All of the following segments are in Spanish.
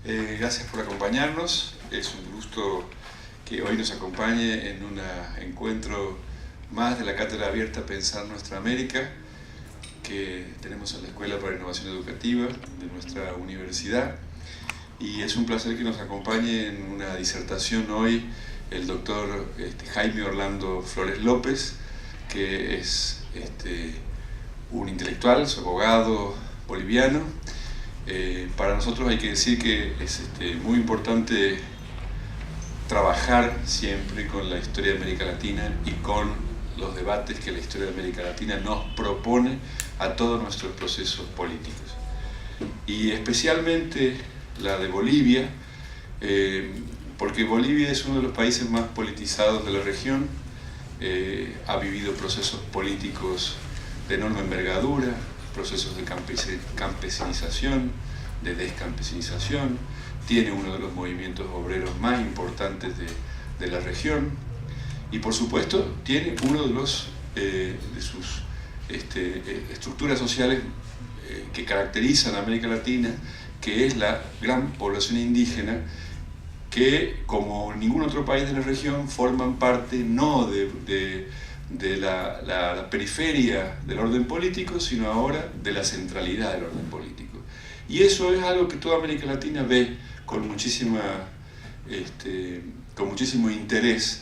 Gracias por acompañarnos. Es un gusto que hoy nos acompañe en un encuentro más de la Cátedra Abierta Pensar Nuestra América que tenemos en la Escuela para Innovación Educativa de nuestra universidad. Y es un placer que nos acompañe en una disertación hoy el doctor Jaime Orlando Flores López, que es un intelectual, es abogado boliviano. Para nosotros hay que decir que es muy importante trabajar siempre con la historia de América Latina y con los debates que la historia de América Latina nos propone a todos nuestros procesos políticos. Y especialmente la de Bolivia, porque Bolivia es uno de los países más politizados de la región, ha vivido procesos políticos de enorme envergadura, procesos de campesinización, de descampesinización, tiene uno de los movimientos obreros más importantes de la región y por supuesto tiene uno de sus estructuras sociales que caracterizan a América Latina, que es la gran población indígena que, como ningún otro país de la región, forman parte no de la periferia del orden político, sino ahora de la centralidad del orden político. Y eso es algo que toda América Latina ve con muchísimo interés,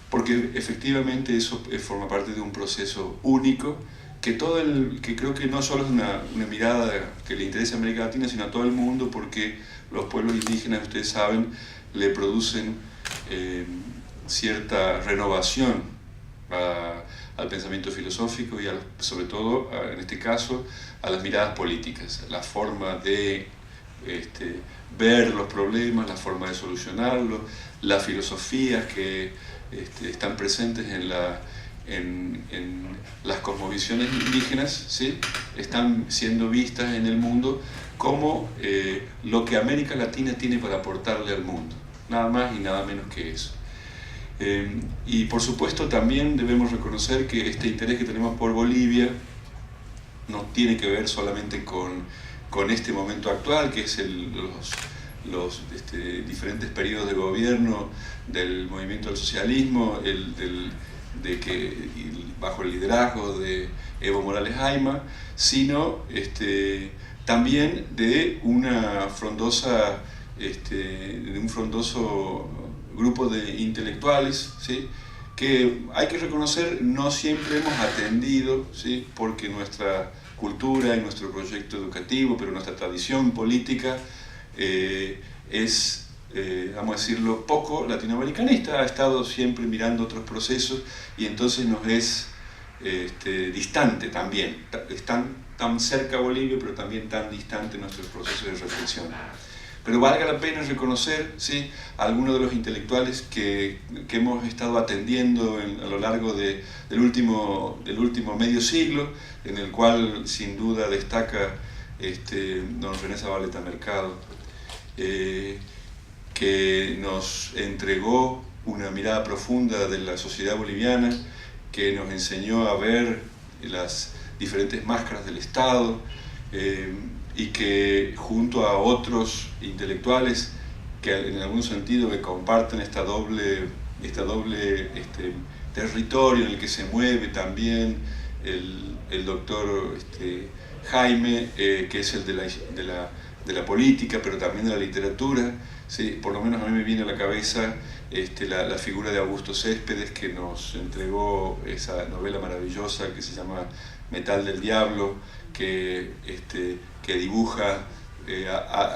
porque efectivamente eso forma parte de un proceso único que creo que no solo es una mirada que le interesa a América Latina, sino a todo el mundo, porque los pueblos indígenas, ustedes saben, le producen cierta renovación al pensamiento filosófico y sobre todo, en este caso, a las miradas políticas, la forma de ver los problemas, la forma de solucionarlos, las filosofías que están presentes en las cosmovisiones indígenas, ¿sí? Están siendo vistas en el mundo como lo que América Latina tiene para aportarle al mundo, nada más y nada menos que eso. Y por supuesto también debemos reconocer que este interés que tenemos por Bolivia no tiene que ver solamente con este momento actual, que es los diferentes periodos de gobierno del movimiento del socialismo, bajo el liderazgo de Evo Morales Ayma, sino también de un frondoso grupo de intelectuales, ¿sí? Que hay que reconocer no siempre hemos atendido, ¿sí? Porque nuestra cultura y nuestro proyecto educativo, pero nuestra tradición política es, vamos a decirlo, poco latinoamericanista, ha estado siempre mirando otros procesos y entonces nos es distante también, tan cerca a Bolivia, pero también tan distante nuestros procesos de reflexión. Pero valga la pena reconocer, ¿sí?, a algunos de los intelectuales que hemos estado atendiendo a lo largo del último medio siglo, en el cual sin duda destaca don René Zavaleta Mercado, que nos entregó una mirada profunda de la sociedad boliviana, que nos enseñó a ver las diferentes máscaras del Estado, y que junto a otros intelectuales que en algún sentido que comparten este doble territorio en el que se mueve también el doctor Jaime, que es el de la política, pero también de la literatura, ¿sí? Por lo menos a mí me viene a la cabeza la figura de Augusto Céspedes, que nos entregó esa novela maravillosa que se llama Metal del Diablo, que dibuja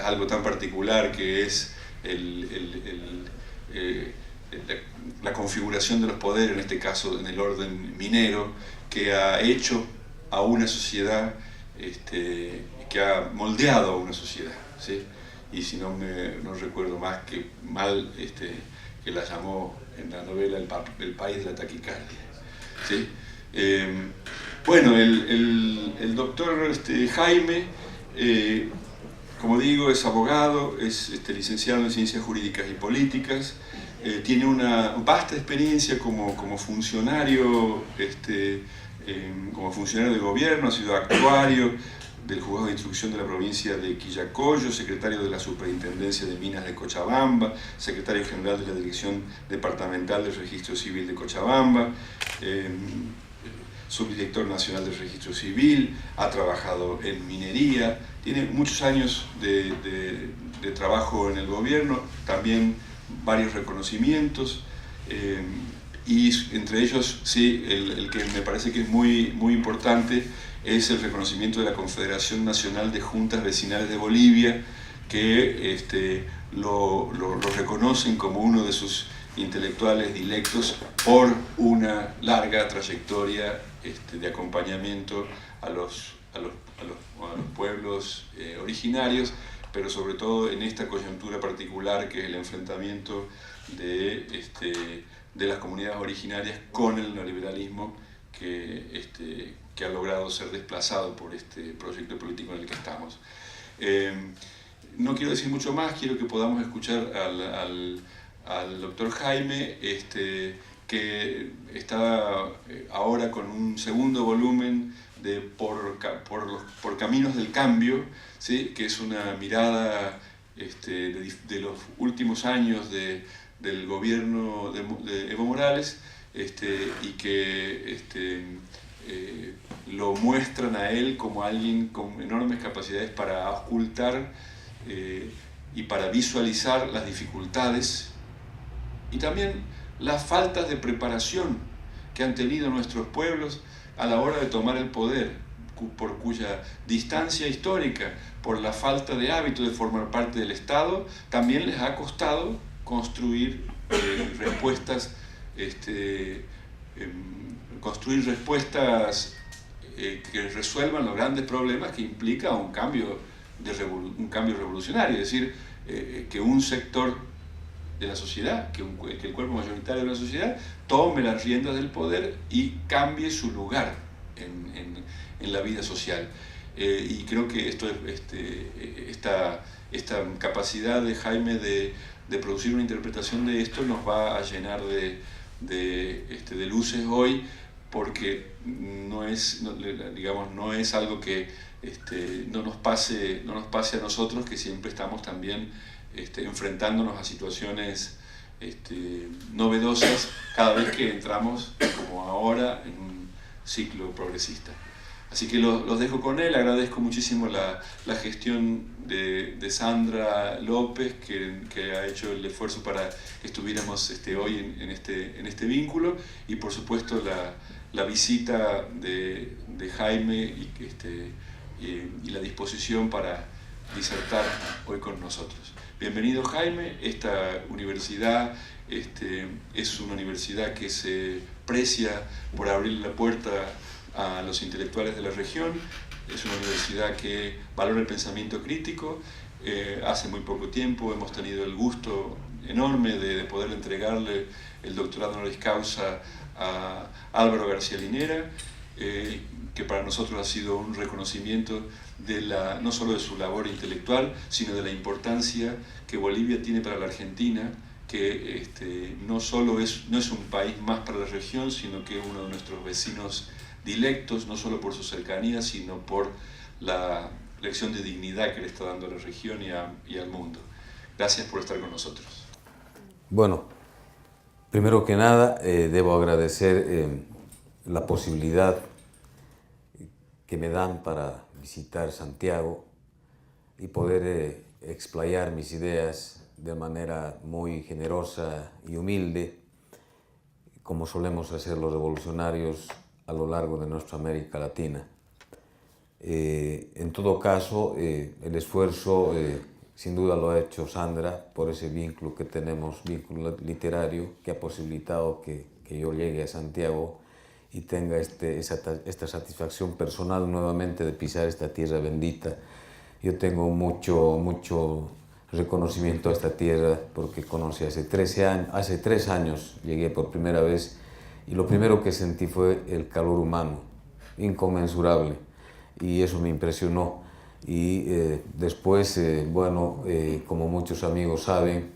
algo tan particular que es la configuración de los poderes, en este caso en el orden minero, que ha hecho a una sociedad, que ha moldeado a una sociedad, ¿sí? Y si no recuerdo mal, que la llamó en la novela el país de la taquicardia, ¿sí? Bueno, el doctor Jaime, como digo, es abogado, es licenciado en Ciencias Jurídicas y Políticas, tiene una vasta experiencia como funcionario de gobierno, ha sido actuario, del Juzgado de Instrucción de la provincia de Quillacollo, secretario de la Superintendencia de Minas de Cochabamba, secretario general de la Dirección Departamental del Registro Civil de Cochabamba, subdirector nacional del Registro Civil, ha trabajado en minería, tiene muchos años de trabajo en el gobierno, también varios reconocimientos, y entre ellos, sí, el que me parece que es muy importante es el reconocimiento de la Confederación Nacional de Juntas Vecinales de Bolivia, que lo reconocen como uno de sus intelectuales dilectos por una larga trayectoria de acompañamiento a los pueblos originarios, pero sobre todo en esta coyuntura particular que es el enfrentamiento de las comunidades originarias con el neoliberalismo que ha logrado ser desplazado por este proyecto político en el que estamos. No quiero decir mucho más, quiero que podamos escuchar al doctor Jaime, que está ahora con un segundo volumen de por Caminos del Cambio, ¿sí? Que es una mirada de los últimos años del gobierno de Evo Morales, y que lo muestran a él como alguien con enormes capacidades para ocultar y para visualizar las dificultades y también las faltas de preparación que han tenido nuestros pueblos a la hora de tomar el poder, por cuya distancia histórica, por la falta de hábito de formar parte del Estado, también les ha costado construir respuestas que resuelvan los grandes problemas que implica un cambio revolucionario, es decir, que un sector de la sociedad, que el cuerpo mayoritario de la sociedad tome las riendas del poder y cambie su lugar en la vida social. Y creo que esta capacidad de Jaime de producir una interpretación de esto nos va a llenar de luces hoy, porque no es algo que no nos pase a nosotros, que siempre estamos también enfrentándonos a situaciones novedosas cada vez que entramos, como ahora, en un ciclo progresista. Así que los dejo con él. Agradezco muchísimo la gestión de Sandra López, que ha hecho el esfuerzo para que estuviéramos hoy en este vínculo, y por supuesto la visita de Jaime y la disposición para disertar hoy con nosotros. Bienvenido, Jaime. Esta universidad es una universidad que se precia por abrir la puerta a los intelectuales de la región, es una universidad que valora el pensamiento crítico. Hace muy poco tiempo hemos tenido el gusto enorme de poder entregarle el doctorado honoris causa a Álvaro García Linera, que para nosotros ha sido un reconocimiento no solo de su labor intelectual, sino de la importancia que Bolivia tiene para la Argentina, que no es un país más para la región, sino que es uno de nuestros vecinos dilectos, no solo por su cercanía, sino por la lección de dignidad que le está dando a la región y al mundo. Gracias por estar con nosotros. Bueno, primero que nada, debo agradecer la posibilidad que me dan para visitar Santiago y poder explayar mis ideas de manera muy generosa y humilde, como solemos hacer los revolucionarios a lo largo de nuestra América Latina. En todo caso, el esfuerzo sin duda lo ha hecho Sandra por ese vínculo que tenemos, vínculo literario, que ha posibilitado que yo llegue a Santiago y tenga esta satisfacción personal nuevamente de pisar esta tierra bendita. Yo tengo mucho reconocimiento a esta tierra porque conocí hace 3 años, llegué por primera vez, y lo primero que sentí fue el calor humano, inconmensurable, y eso me impresionó. Y después, como muchos amigos saben,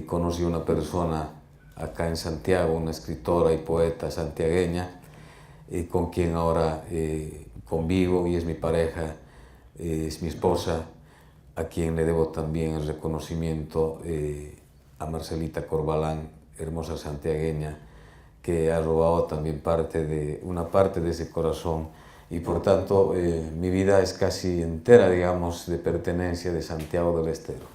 conocí a una persona acá en Santiago, una escritora y poeta santiagueña, con quien ahora convivo y es mi pareja es mi esposa, a quien le debo también el reconocimiento, a Marcelita Corbalán, hermosa santiagueña, que ha robado también una parte de ese corazón, y por tanto mi vida es casi entera, digamos, de pertenencia de Santiago del Estero.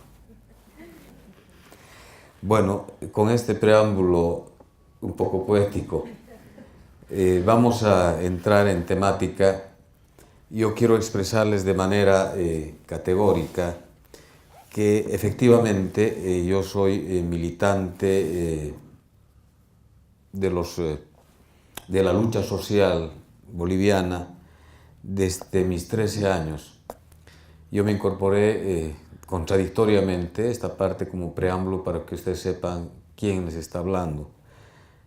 Bueno, con este preámbulo un poco poético, vamos a entrar en temática. Yo quiero expresarles de manera categórica que efectivamente yo soy militante de la lucha social boliviana desde mis 13 años. Yo me incorporé contradictoriamente, esta parte como preámbulo para que ustedes sepan quién les está hablando.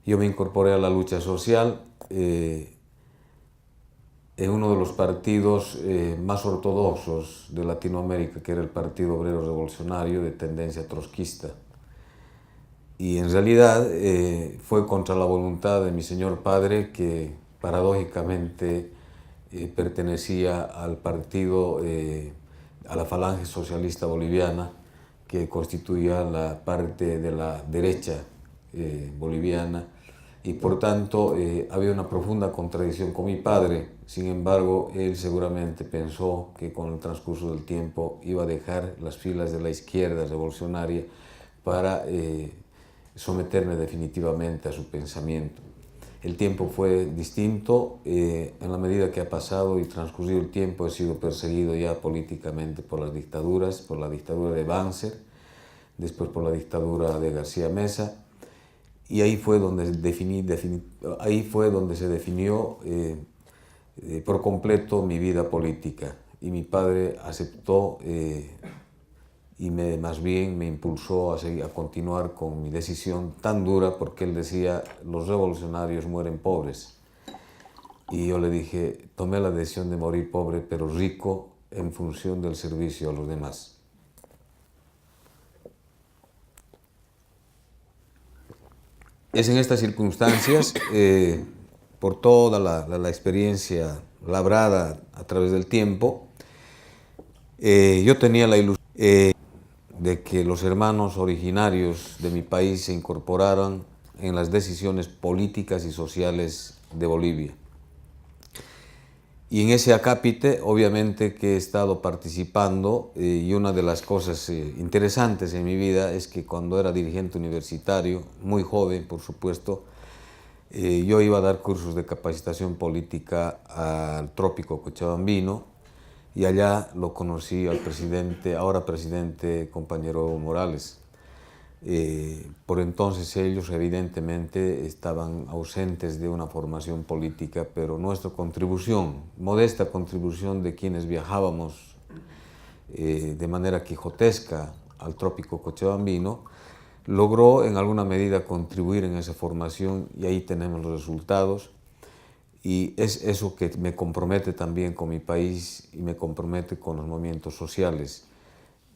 Yo me incorporé a la lucha social en uno de los partidos más ortodoxos de Latinoamérica, que era el Partido Obrero Revolucionario de tendencia trotskista. Y en realidad fue contra la voluntad de mi señor padre, que paradójicamente pertenecía al partido, a la Falange Socialista Boliviana, que constituía la parte de la derecha boliviana, y por tanto había una profunda contradicción con mi padre. Sin embargo, él seguramente pensó que con el transcurso del tiempo iba a dejar las filas de la izquierda revolucionaria para someterme definitivamente a su pensamiento. El tiempo fue distinto. En la medida que ha pasado y transcurrido el tiempo, he sido perseguido ya políticamente por las dictaduras, por la dictadura de Banzer, después por la dictadura de García Meza, y ahí fue donde se definió por completo mi vida política, y mi padre aceptó y más bien me impulsó a continuar con mi decisión tan dura, porque él decía: los revolucionarios mueren pobres. Y yo le dije: tomé la decisión de morir pobre pero rico en función del servicio a los demás. Es en estas circunstancias, por toda la experiencia labrada a través del tiempo, yo tenía la ilusión de que los hermanos originarios de mi país se incorporaran en las decisiones políticas y sociales de Bolivia. Y en ese acápite, obviamente, que he estado participando, y una de las cosas interesantes en mi vida es que cuando era dirigente universitario, muy joven por supuesto, yo iba a dar cursos de capacitación política al Trópico Cochabambino, y allá lo conocí al presidente, ahora presidente, compañero Evo Morales. Por entonces ellos evidentemente estaban ausentes de una formación política, pero nuestra contribución, modesta contribución de quienes viajábamos de manera quijotesca al Trópico Cochabambino, logró en alguna medida contribuir en esa formación, y ahí tenemos los resultados. Y es eso que me compromete también con mi país y me compromete con los movimientos sociales.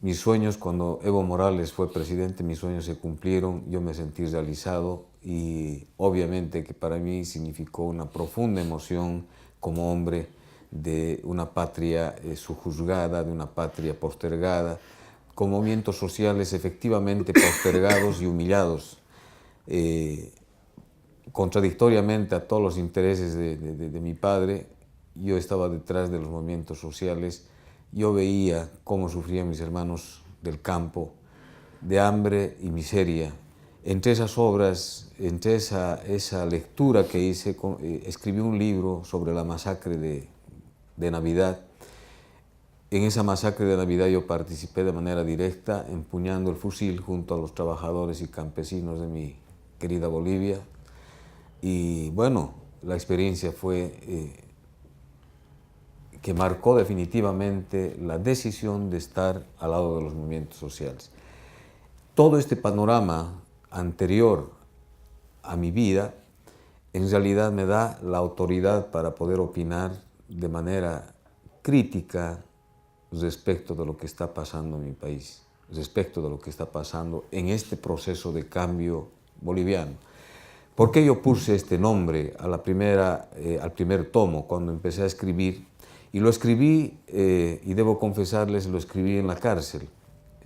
Mis sueños, cuando Evo Morales fue presidente, mis sueños se cumplieron, yo me sentí realizado, y obviamente que para mí significó una profunda emoción como hombre de una patria sojuzgada, de una patria postergada, con movimientos sociales efectivamente postergados y humillados, contradictoriamente a todos los intereses de mi padre. Yo estaba detrás de los movimientos sociales. Yo veía cómo sufrían mis hermanos del campo, de hambre y miseria. Entre esas obras, entre esa lectura que hice, escribí un libro sobre la masacre de Navidad. En esa masacre de Navidad yo participé de manera directa, empuñando el fusil junto a los trabajadores y campesinos de mi querida Bolivia. Y bueno, la experiencia fue que marcó definitivamente la decisión de estar al lado de los movimientos sociales. Todo este panorama anterior a mi vida en realidad me da la autoridad para poder opinar de manera crítica respecto de lo que está pasando en mi país, respecto de lo que está pasando en este proceso de cambio boliviano. ¿Por qué yo puse este nombre al primer tomo cuando empecé a escribir? Y lo escribí, y debo confesarles, lo escribí en la cárcel.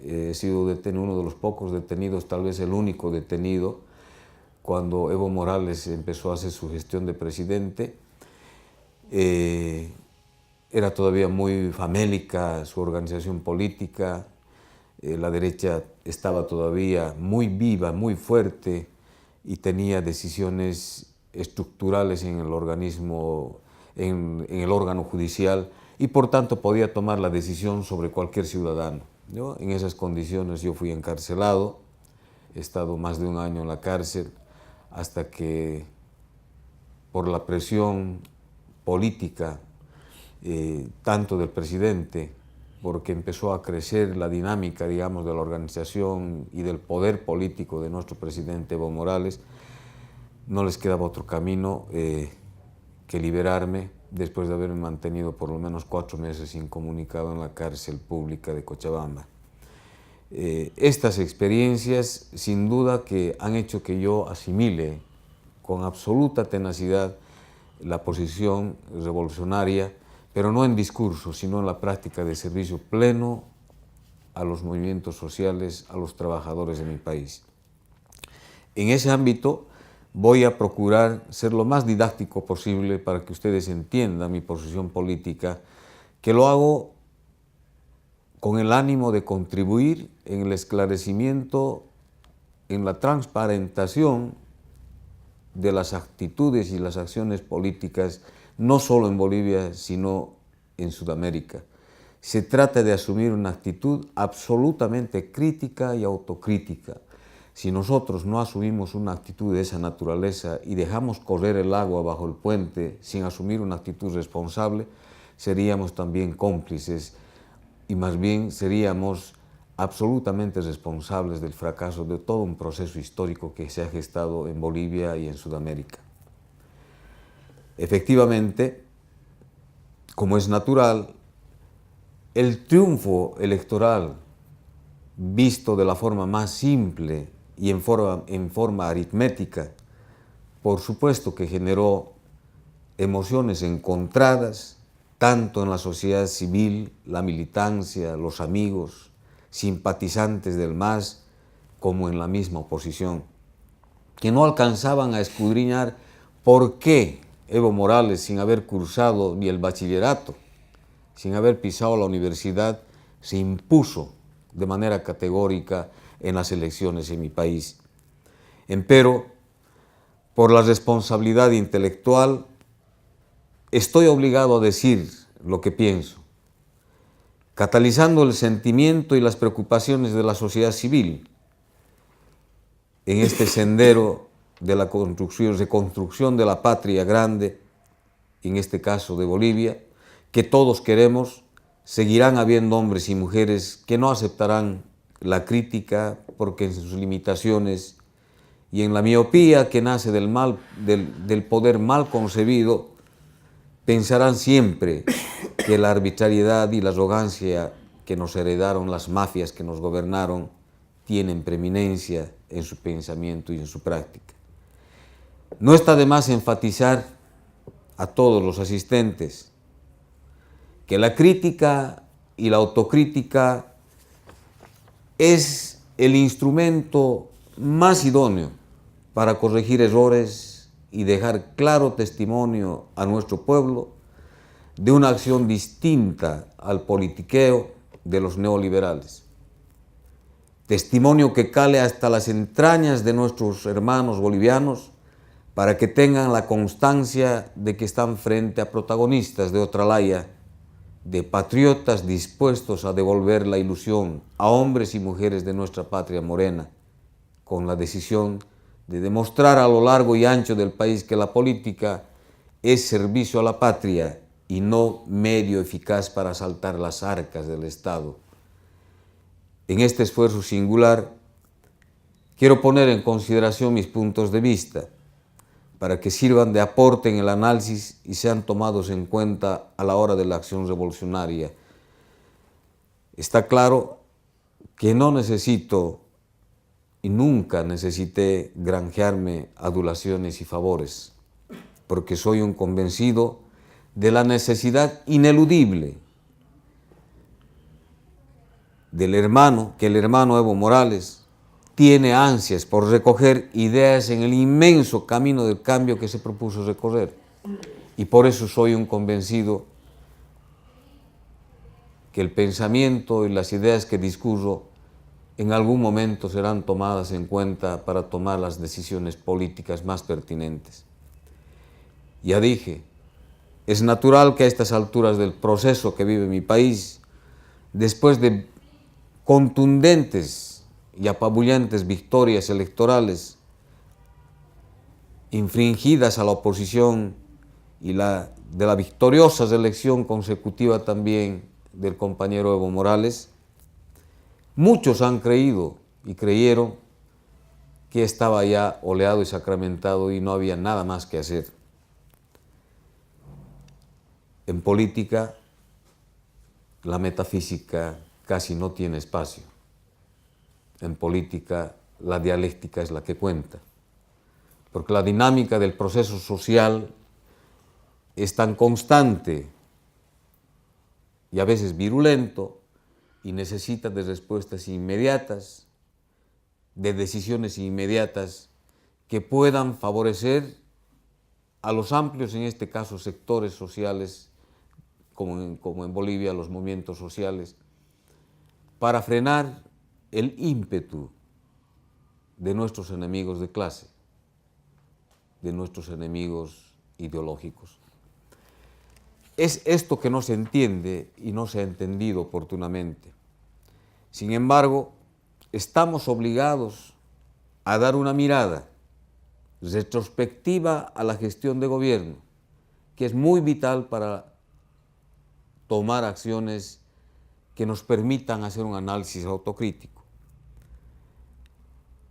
He sido uno de los pocos detenidos, tal vez el único detenido, cuando Evo Morales empezó a hacer su gestión de presidente. Era todavía muy famélica su organización política, la derecha estaba todavía muy viva, muy fuerte y tenía decisiones estructurales en el organismo, en el órgano judicial, y por tanto podía tomar la decisión sobre cualquier ciudadano, ¿no? En esas condiciones yo fui encarcelado, he estado más de un año en la cárcel, hasta que por la presión política, tanto del presidente, porque empezó a crecer la dinámica, digamos, de la organización y del poder político de nuestro presidente Evo Morales, no les quedaba otro camino que liberarme después de haberme mantenido por lo menos 4 meses incomunicado en la cárcel pública de Cochabamba. Estas experiencias, sin duda, que han hecho que yo asimile con absoluta tenacidad la posición revolucionaria, pero no en discurso, sino en la práctica de servicio pleno a los movimientos sociales, a los trabajadores de mi país. En ese ámbito voy a procurar ser lo más didáctico posible para que ustedes entiendan mi posición política, que lo hago con el ánimo de contribuir en el esclarecimiento, en la transparentación de las actitudes y las acciones políticas, no solo en Bolivia, sino en Sudamérica. Se trata de asumir una actitud absolutamente crítica y autocrítica. Si nosotros no asumimos una actitud de esa naturaleza y dejamos correr el agua bajo el puente sin asumir una actitud responsable, seríamos también cómplices y más bien seríamos absolutamente responsables del fracaso de todo un proceso histórico que se ha gestado en Bolivia y en Sudamérica. Efectivamente, como es natural, el triunfo electoral, visto de la forma más simple y en forma aritmética, por supuesto que generó emociones encontradas, tanto en la sociedad civil, la militancia, los amigos, simpatizantes del MAS, como en la misma oposición, que no alcanzaban a escudriñar por qué Evo Morales, sin haber cursado ni el bachillerato, sin haber pisado la universidad, se impuso de manera categórica en las elecciones en mi país. Empero, por la responsabilidad intelectual, estoy obligado a decir lo que pienso, catalizando el sentimiento y las preocupaciones de la sociedad civil en este sendero de la reconstrucción de la patria grande, en este caso de Bolivia, que todos queremos. Seguirán habiendo hombres y mujeres que no aceptarán la crítica porque en sus limitaciones y en la miopía que nace del poder mal concebido, pensarán siempre que la arbitrariedad y la arrogancia que nos heredaron las mafias que nos gobernaron tienen preeminencia en su pensamiento y en su práctica. No está de más enfatizar a todos los asistentes que la crítica y la autocrítica es el instrumento más idóneo para corregir errores y dejar claro testimonio a nuestro pueblo de una acción distinta al politiqueo de los neoliberales. Testimonio que cale hasta las entrañas de nuestros hermanos bolivianos para que tengan la constancia de que están frente a protagonistas de otra laya, de patriotas dispuestos a devolver la ilusión a hombres y mujeres de nuestra patria morena, con la decisión de demostrar a lo largo y ancho del país que la política es servicio a la patria y no medio eficaz para asaltar las arcas del Estado. En este esfuerzo singular, quiero poner en consideración mis puntos de vista para que sirvan de aporte en el análisis y sean tomados en cuenta a la hora de la acción revolucionaria. Está claro que no necesito y nunca necesité granjearme adulaciones y favores, porque soy un convencido de la necesidad ineludible que el hermano Evo Morales tiene ansias por recoger ideas en el inmenso camino del cambio que se propuso recorrer. Y por eso soy un convencido que el pensamiento y las ideas que discurro en algún momento serán tomadas en cuenta para tomar las decisiones políticas más pertinentes. Ya dije, es natural que a estas alturas del proceso que vive mi país, después de contundentes y apabullantes victorias electorales infringidas a la oposición y de la victoriosa elección consecutiva también del compañero Evo Morales, muchos han creído y creyeron que estaba ya oleado y sacramentado y no había nada más que hacer. En política, la metafísica casi no tiene espacio. En política, la dialéctica es la que cuenta, porque la dinámica del proceso social es tan constante y a veces virulento y necesita de respuestas inmediatas, de decisiones inmediatas que puedan favorecer a los amplios, en este caso, sectores sociales, como en Bolivia, los movimientos sociales, para frenar el ímpetu de nuestros enemigos de clase, de nuestros enemigos ideológicos. Es esto que no se entiende y no se ha entendido oportunamente. Sin embargo, estamos obligados a dar una mirada retrospectiva a la gestión de gobierno, que es muy vital para tomar acciones que nos permitan hacer un análisis autocrítico.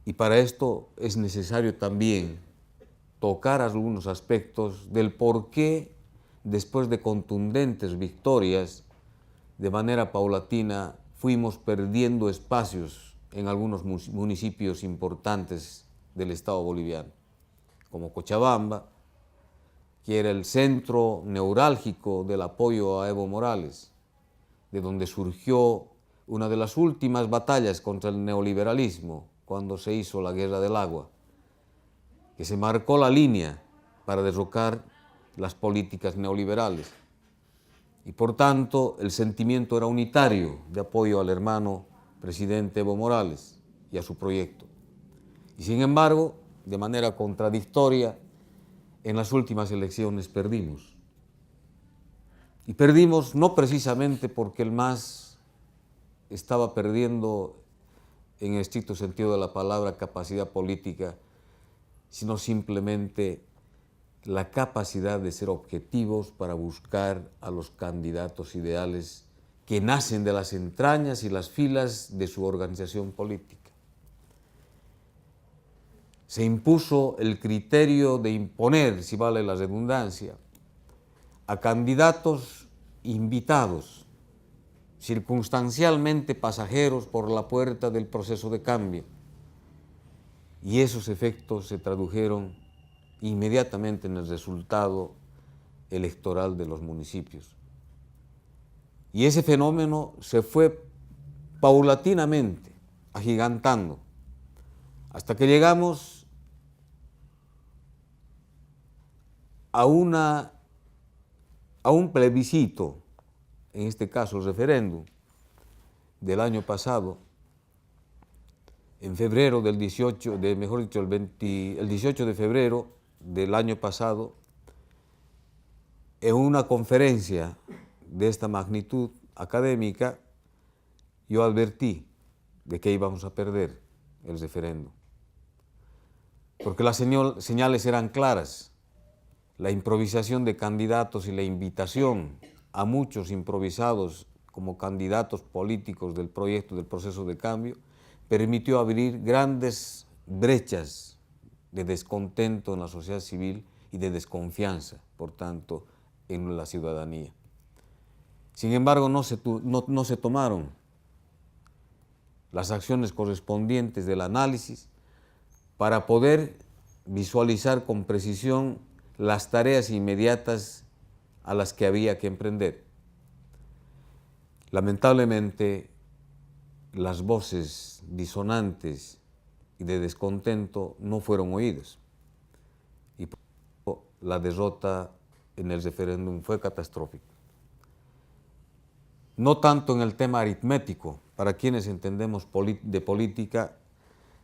Y para esto es necesario también tocar algunos aspectos del por qué, después de contundentes victorias, de manera paulatina, fuimos perdiendo espacios en algunos municipios importantes del Estado boliviano, como Cochabamba, que era el centro neurálgico del apoyo a Evo Morales, de donde surgió una de las últimas batallas contra el neoliberalismo, cuando se hizo la Guerra del Agua, que se marcó la línea para derrocar las políticas neoliberales. Y por tanto, el sentimiento era unitario de apoyo al hermano presidente Evo Morales y a su proyecto. Y sin embargo, de manera contradictoria, en las últimas elecciones perdimos. Y perdimos no precisamente porque el MAS estaba perdiendo, en estricto sentido de la palabra, capacidad política, sino simplemente la capacidad de ser objetivos para buscar a los candidatos ideales que nacen de las entrañas y las filas de su organización política. Se impuso el criterio de imponer, si vale la redundancia, a candidatos invitados, circunstancialmente pasajeros por la puerta del proceso de cambio. Y esos efectos se tradujeron inmediatamente en el resultado electoral de los municipios. Y ese fenómeno se fue paulatinamente agigantando, hasta que llegamos a un plebiscito, en este caso el referéndum del año pasado, en febrero del 18, el 18 de febrero del año pasado, en una conferencia de esta magnitud académica, yo advertí de que íbamos a perder el referéndum, porque las señales eran claras. La improvisación de candidatos y la invitación a muchos improvisados como candidatos políticos del proyecto del proceso de cambio permitió abrir grandes brechas de descontento en la sociedad civil y de desconfianza, por tanto, en la ciudadanía. Sin embargo, no se tomaron las acciones correspondientes del análisis para poder visualizar con precisión las tareas inmediatas a las que había que emprender. Lamentablemente, las voces disonantes y de descontento no fueron oídas. Y por eso la derrota en el referéndum fue catastrófica. No tanto en el tema aritmético, para quienes entendemos de política,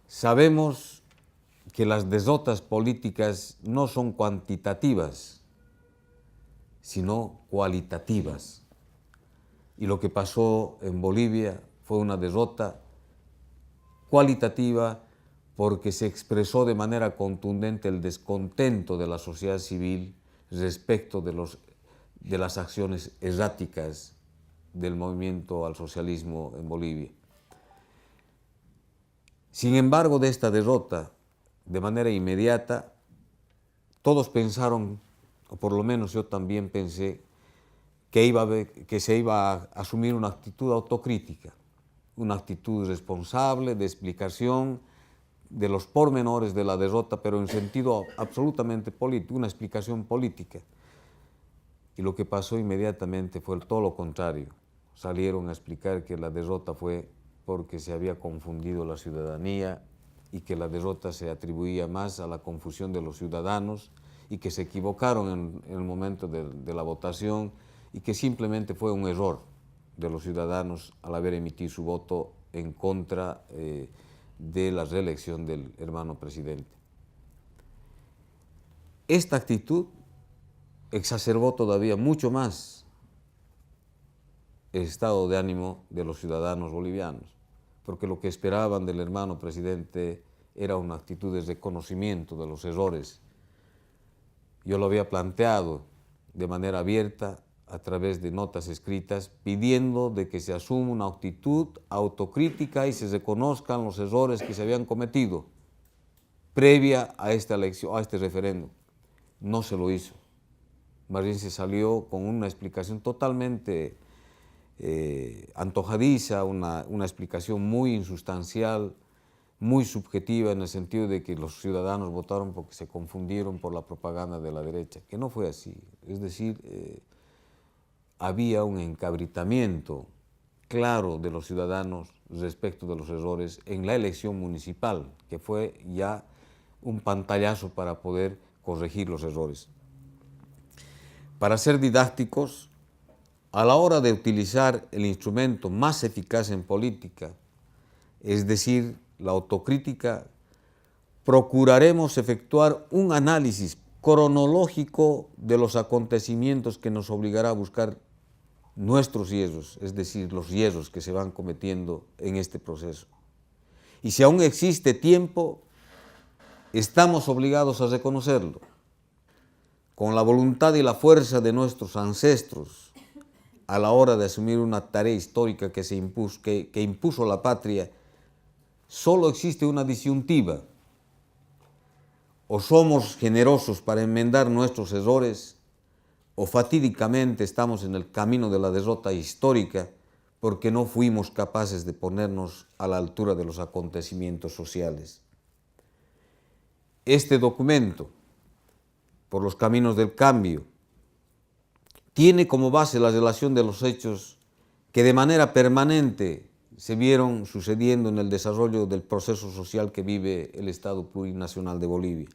sabemos que las derrotas políticas no son cuantitativas, sino cualitativas. Y lo que pasó en Bolivia fue una derrota cualitativa porque se expresó de manera contundente el descontento de la sociedad civil respecto de las acciones erráticas del movimiento al socialismo en Bolivia. Sin embargo, de esta derrota, de manera inmediata, todos pensaron, o por lo menos yo también pensé, que se iba a asumir una actitud autocrítica, una actitud responsable de explicación de los pormenores de la derrota, pero en sentido absolutamente político, una explicación política. Y lo que pasó inmediatamente fue todo lo contrario. Salieron a explicar que la derrota fue porque se había confundido la ciudadanía y que la derrota se atribuía más a la confusión de los ciudadanos y que se equivocaron en el momento de la votación y que simplemente fue un error de los ciudadanos al haber emitido su voto en contra de la reelección del hermano presidente. Esta actitud exacerbó todavía mucho más el estado de ánimo de los ciudadanos bolivianos, porque lo que esperaban del hermano presidente era una actitud de reconocimiento de los errores. Yo lo había planteado de manera abierta a través de notas escritas, pidiendo de que se asuma una actitud autocrítica y se reconozcan los errores que se habían cometido previa a esta elección, a este referéndum. No se lo hizo. Más bien se salió con una explicación totalmente antojadiza, una explicación muy insustancial, muy subjetiva, en el sentido de que los ciudadanos votaron porque se confundieron por la propaganda de la derecha, que no fue así. Es decir, había un encabritamiento claro de los ciudadanos respecto de los errores en la elección municipal, que fue ya un pantallazo para poder corregir los errores. Para ser didácticos, a la hora de utilizar el instrumento más eficaz en política, es decir, la autocrítica, procuraremos efectuar un análisis cronológico de los acontecimientos que nos obligará a buscar nuestros hierros, es decir, los hierros que se van cometiendo en este proceso. Y si aún existe tiempo, estamos obligados a reconocerlo. Con la voluntad y la fuerza de nuestros ancestros, a la hora de asumir una tarea histórica que impuso la patria, solo existe una disyuntiva. O somos generosos para enmendar nuestros errores, o fatídicamente estamos en el camino de la derrota histórica porque no fuimos capaces de ponernos a la altura de los acontecimientos sociales. Este documento, por los caminos del cambio, tiene como base la relación de los hechos que de manera permanente se vieron sucediendo en el desarrollo del proceso social que vive el Estado plurinacional de Bolivia,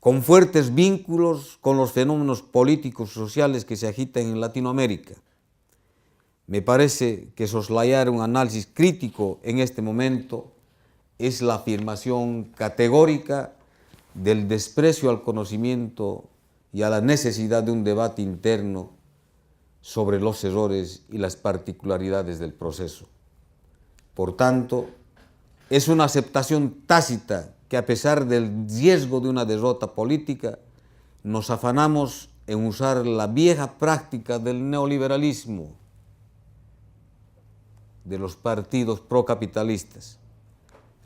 con fuertes vínculos con los fenómenos políticos y sociales que se agitan en Latinoamérica. Me parece que soslayar un análisis crítico en este momento es la afirmación categórica del desprecio al conocimiento y a la necesidad de un debate interno sobre los errores y las particularidades del proceso. Por tanto, es una aceptación tácita que a pesar del riesgo de una derrota política, nos afanamos en usar la vieja práctica del neoliberalismo, de los partidos procapitalistas,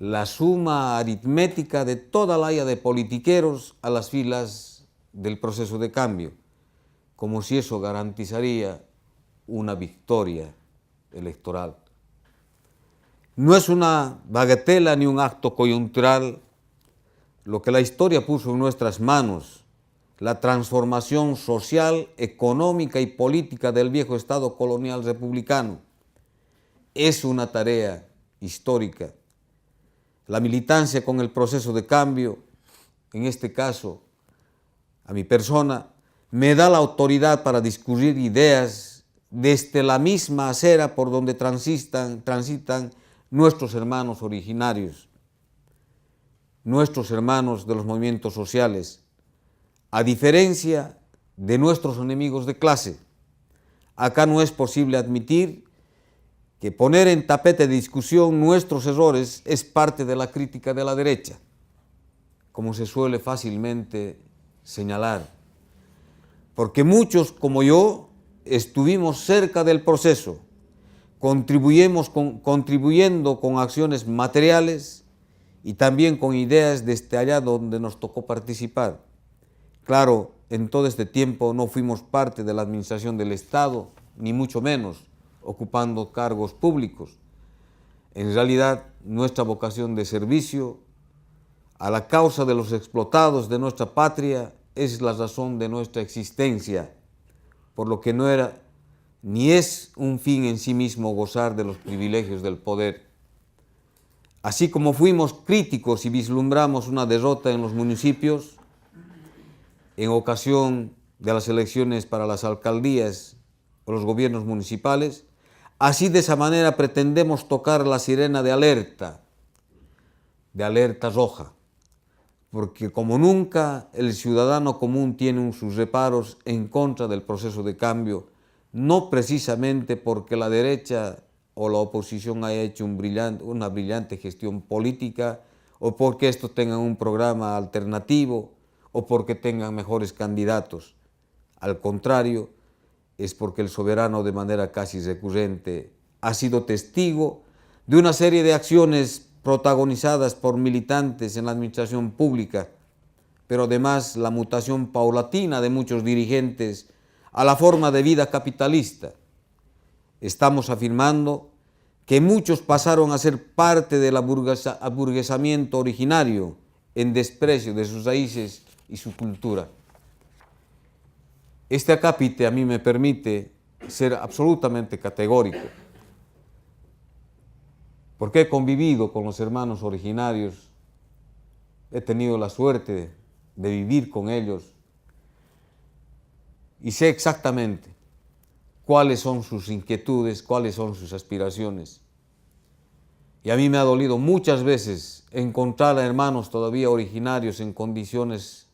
la suma aritmética de toda la haya de politiqueros a las filas del proceso de cambio, como si eso garantizaría una victoria electoral. No es una bagatela ni un acto coyuntural lo que la historia puso en nuestras manos la transformación social, económica y política del viejo Estado colonial republicano. Es una tarea histórica. La militancia con el proceso de cambio, en este caso, a mi persona, me da la autoridad para discutir ideas desde la misma acera por donde transitan nuestros hermanos originarios, nuestros hermanos de los movimientos sociales, a diferencia de nuestros enemigos de clase. Acá no es posible admitir que poner en tapete de discusión nuestros errores es parte de la crítica de la derecha, como se suele fácilmente señalar, porque muchos como yo estuvimos cerca del proceso, contribuyendo con acciones materiales y también con ideas desde allá donde nos tocó participar. Claro, en todo este tiempo no fuimos parte de la administración del Estado, ni mucho menos ocupando cargos públicos. En realidad, nuestra vocación de servicio a la causa de los explotados de nuestra patria es la razón de nuestra existencia, por lo que no era ni es un fin en sí mismo gozar de los privilegios del poder. Así como fuimos críticos y vislumbramos una derrota en los municipios, en ocasión de las elecciones para las alcaldías o los gobiernos municipales, así de esa manera pretendemos tocar la sirena de alerta roja, porque como nunca el ciudadano común tiene sus reparos en contra del proceso de cambio, no precisamente porque la derecha o la oposición haya hecho una brillante gestión política, o porque estos tengan un programa alternativo, o porque tengan mejores candidatos. Al contrario, es porque el soberano de manera casi recurrente ha sido testigo de una serie de acciones protagonizadas por militantes en la administración pública, pero además la mutación paulatina de muchos dirigentes a la forma de vida capitalista. Estamos afirmando que muchos pasaron a ser parte del aburguesamiento originario en desprecio de sus raíces y su cultura. Este acápite a mí me permite ser absolutamente categórico, porque he convivido con los hermanos originarios, he tenido la suerte de vivir con ellos y sé exactamente cuáles son sus inquietudes, cuáles son sus aspiraciones. Y a mí me ha dolido muchas veces encontrar a hermanos todavía originarios en condiciones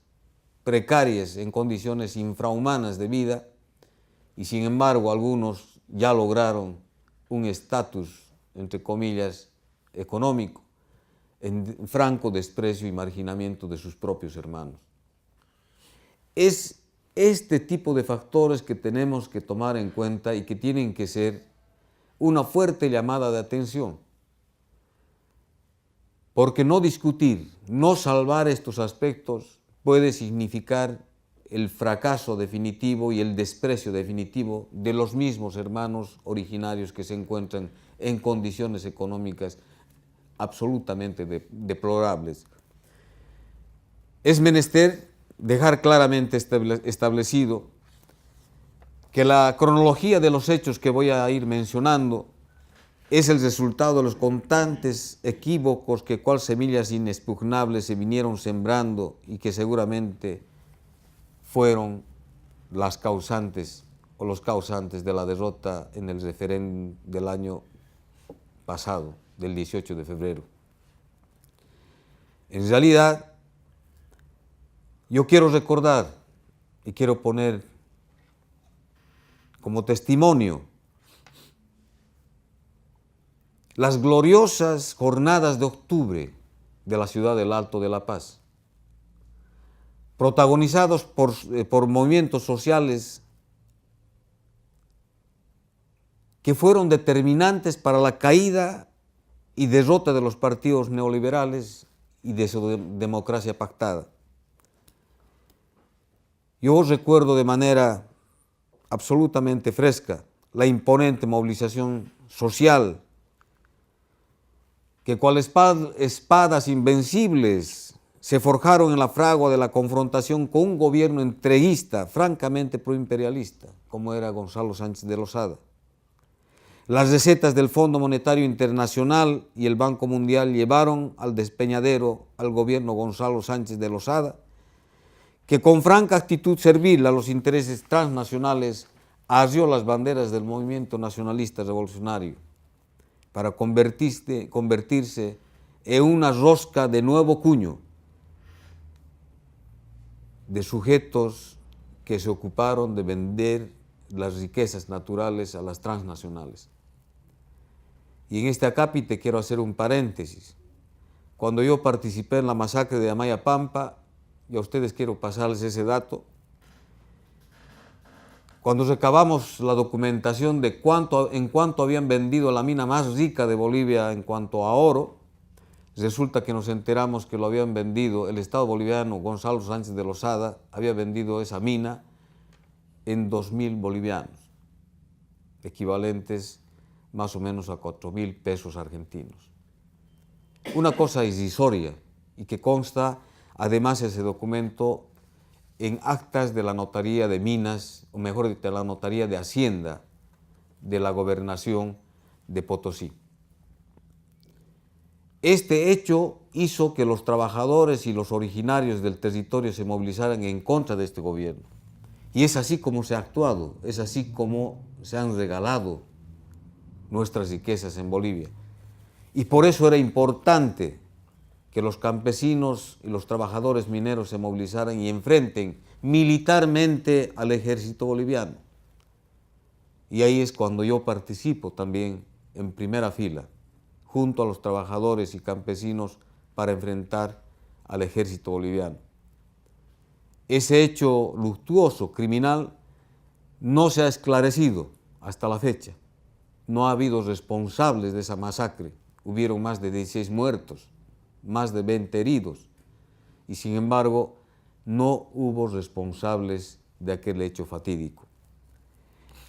precarias, en condiciones infrahumanas de vida, y sin embargo algunos ya lograron un estatus, entre comillas, económico, en franco desprecio y marginamiento de sus propios hermanos. Es este tipo de factores que tenemos que tomar en cuenta y que tienen que ser una fuerte llamada de atención, porque no discutir, no salvar estos aspectos puede significar el fracaso definitivo y el desprecio definitivo de los mismos hermanos originarios que se encuentran en condiciones económicas absolutamente deplorables. Es menester dejar claramente establecido que la cronología de los hechos que voy a ir mencionando es el resultado de los constantes equívocos que cual semillas inexpugnables se vinieron sembrando y que seguramente fueron las causantes o los causantes de la derrota en el referéndum del año pasado, del 18 de febrero. En realidad, yo quiero recordar y quiero poner como testimonio las gloriosas jornadas de octubre de la ciudad del Alto de La Paz, protagonizados por movimientos sociales que fueron determinantes para la caída y derrota de los partidos neoliberales y de su democracia pactada. Yo recuerdo de manera absolutamente fresca la imponente movilización social que cual espadas invencibles se forjaron en la fragua de la confrontación con un gobierno entreguista, francamente proimperialista, como era Gonzalo Sánchez de Lozada. Las recetas del Fondo Monetario Internacional y el Banco Mundial llevaron al despeñadero al gobierno Gonzalo Sánchez de Lozada, que con franca actitud servil a los intereses transnacionales asió las banderas del movimiento nacionalista revolucionario para convertirse en una rosca de nuevo cuño de sujetos que se ocuparon de vender las riquezas naturales a las transnacionales. Y en este acápite quiero hacer un paréntesis. Cuando yo participé en la masacre de Amayapampa, y a ustedes quiero pasarles ese dato, cuando recabamos la documentación de en cuánto habían vendido la mina más rica de Bolivia en cuanto a oro, resulta que nos enteramos que lo habían vendido, el Estado boliviano, Gonzalo Sánchez de Lozada, había vendido esa mina en 2.000 bolivianos, equivalentes más o menos a 4.000 pesos argentinos. Una cosa irrisoria y que consta además ese documento en actas de la Notaría de Minas, o mejor dicho, de la Notaría de Hacienda de la Gobernación de Potosí. Este hecho hizo que los trabajadores y los originarios del territorio se movilizaran en contra de este gobierno. Y es así como se ha actuado, es así como se han regalado nuestras riquezas en Bolivia. Y por eso era importante que los campesinos y los trabajadores mineros se movilizaran y enfrenten militarmente al ejército boliviano. Y ahí es cuando yo participo también en primera fila, junto a los trabajadores y campesinos para enfrentar al ejército boliviano. Ese hecho luctuoso, criminal, no se ha esclarecido hasta la fecha. No ha habido responsables de esa masacre. Hubieron más de 16 muertos, más de 20 heridos, y sin embargo no hubo responsables de aquel hecho fatídico.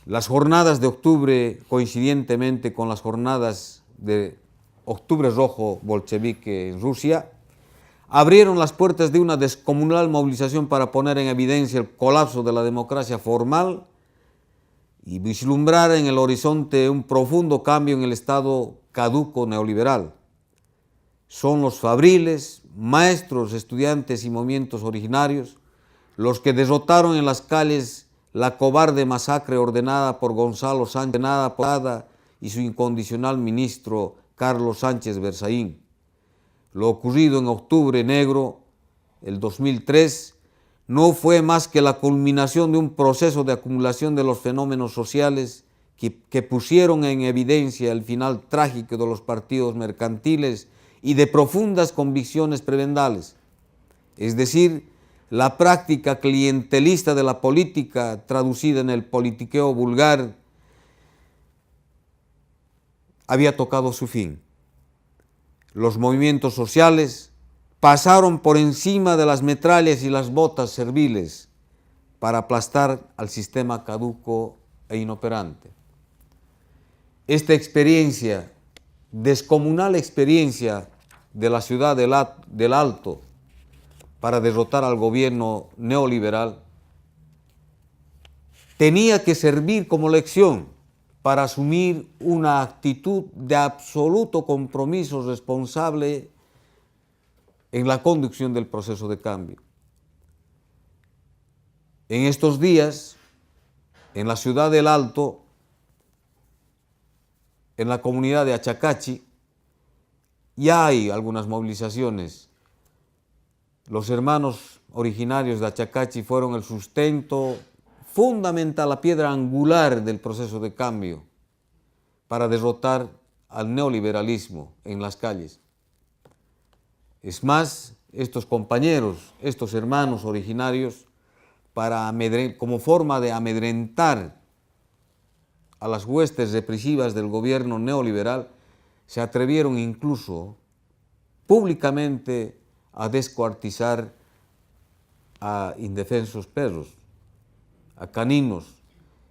Las jornadas de octubre, coincidentemente con las jornadas de Octubre Rojo bolchevique en Rusia, abrieron las puertas de una descomunal movilización para poner en evidencia el colapso de la democracia formal y vislumbrar en el horizonte un profundo cambio en el Estado caduco neoliberal. Son los fabriles, maestros, estudiantes y movimientos originarios los que derrotaron en las calles la cobarde masacre ordenada por Gonzalo Sánchez y su incondicional ministro Carlos Sánchez Berzaín. Lo ocurrido en Octubre Negro, el 2003, no fue más que la culminación de un proceso de acumulación de los fenómenos sociales que pusieron en evidencia el final trágico de los partidos mercantiles y de profundas convicciones prebendales, es decir, la práctica clientelista de la política traducida en el politiqueo vulgar había tocado su fin. Los movimientos sociales pasaron por encima de las metrallas y las botas serviles para aplastar al sistema caduco e inoperante. Esta experiencia, descomunal experiencia de la ciudad del Alto para derrotar al gobierno neoliberal, tenía que servir como lección para asumir una actitud de absoluto compromiso responsable en la conducción del proceso de cambio. En estos días, en la ciudad del Alto, en la comunidad de Achacachi, ya hay algunas movilizaciones. Los hermanos originarios de Achacachi fueron el sustento fundamental, la piedra angular del proceso de cambio para derrotar al neoliberalismo en las calles. Es más, estos compañeros, estos hermanos originarios, como forma de amedrentar a las huestes represivas del gobierno neoliberal, se atrevieron incluso públicamente a descuartizar a indefensos perros, a caninos,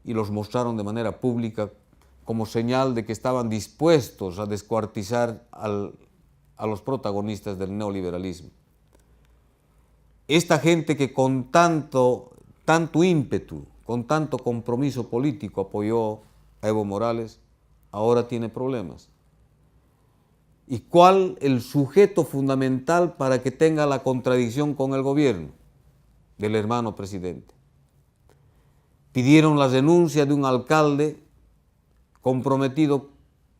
y los mostraron de manera pública como señal de que estaban dispuestos a descuartizar a los protagonistas del neoliberalismo. esta gente que con tanto ímpetu, con tanto compromiso político apoyó a Evo Morales, ahora tiene problemas. ¿Y cuál el sujeto fundamental para que tenga la contradicción con el gobierno? Del hermano presidente. Pidieron la renuncia de un alcalde comprometido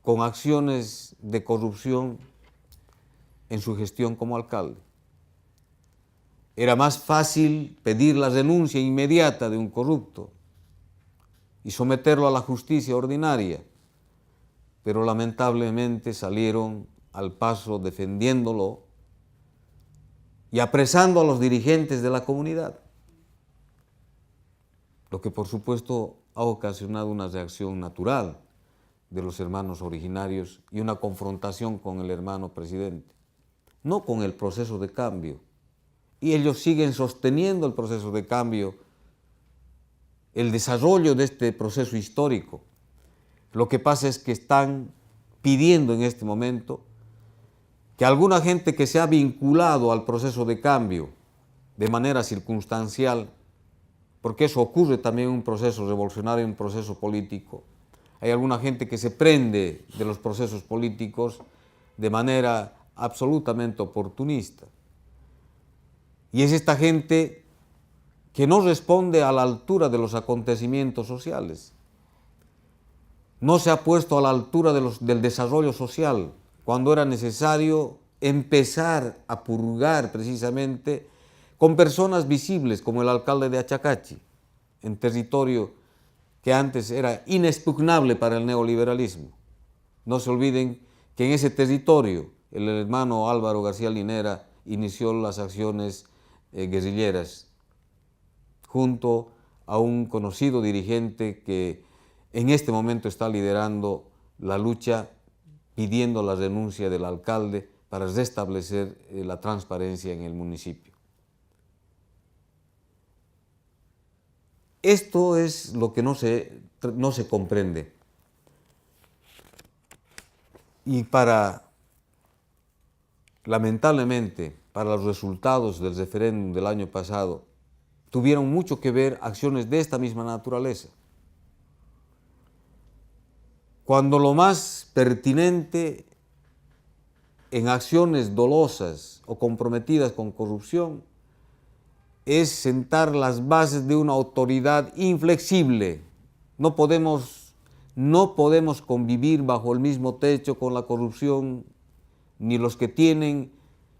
con acciones de corrupción en su gestión como alcalde. Era más fácil pedir la renuncia inmediata de un corrupto y someterlo a la justicia ordinaria, pero lamentablemente salieron al paso defendiéndolo y apresando a los dirigentes de la comunidad, lo que por supuesto ha ocasionado una reacción natural de los hermanos originarios y una confrontación con el hermano presidente, no con el proceso de cambio. Y ellos siguen sosteniendo el proceso de cambio, el desarrollo de este proceso histórico. Lo que pasa es que están pidiendo en este momento que alguna gente que se ha vinculado al proceso de cambio de manera circunstancial, porque eso ocurre también en un proceso revolucionario, en un proceso político, hay alguna gente que se prende de los procesos políticos de manera absolutamente oportunista. Y es esta gente que no responde a la altura de los acontecimientos sociales. No se ha puesto a la altura del desarrollo social, cuando era necesario empezar a purgar precisamente con personas visibles, como el alcalde de Achacachi, en territorio que antes era inexpugnable para el neoliberalismo. No se olviden que en ese territorio el hermano Álvaro García Linera inició las acciones guerrilleras, junto a un conocido dirigente que en este momento está liderando la lucha pidiendo la renuncia del alcalde para restablecer la transparencia en el municipio. Esto es lo que no se comprende. Y lamentablemente, para los resultados del referéndum del año pasado, tuvieron mucho que ver acciones de esta misma naturaleza. Cuando lo más pertinente en acciones dolosas o comprometidas con corrupción es sentar las bases de una autoridad inflexible. No podemos convivir bajo el mismo techo con la corrupción, ni los que tienen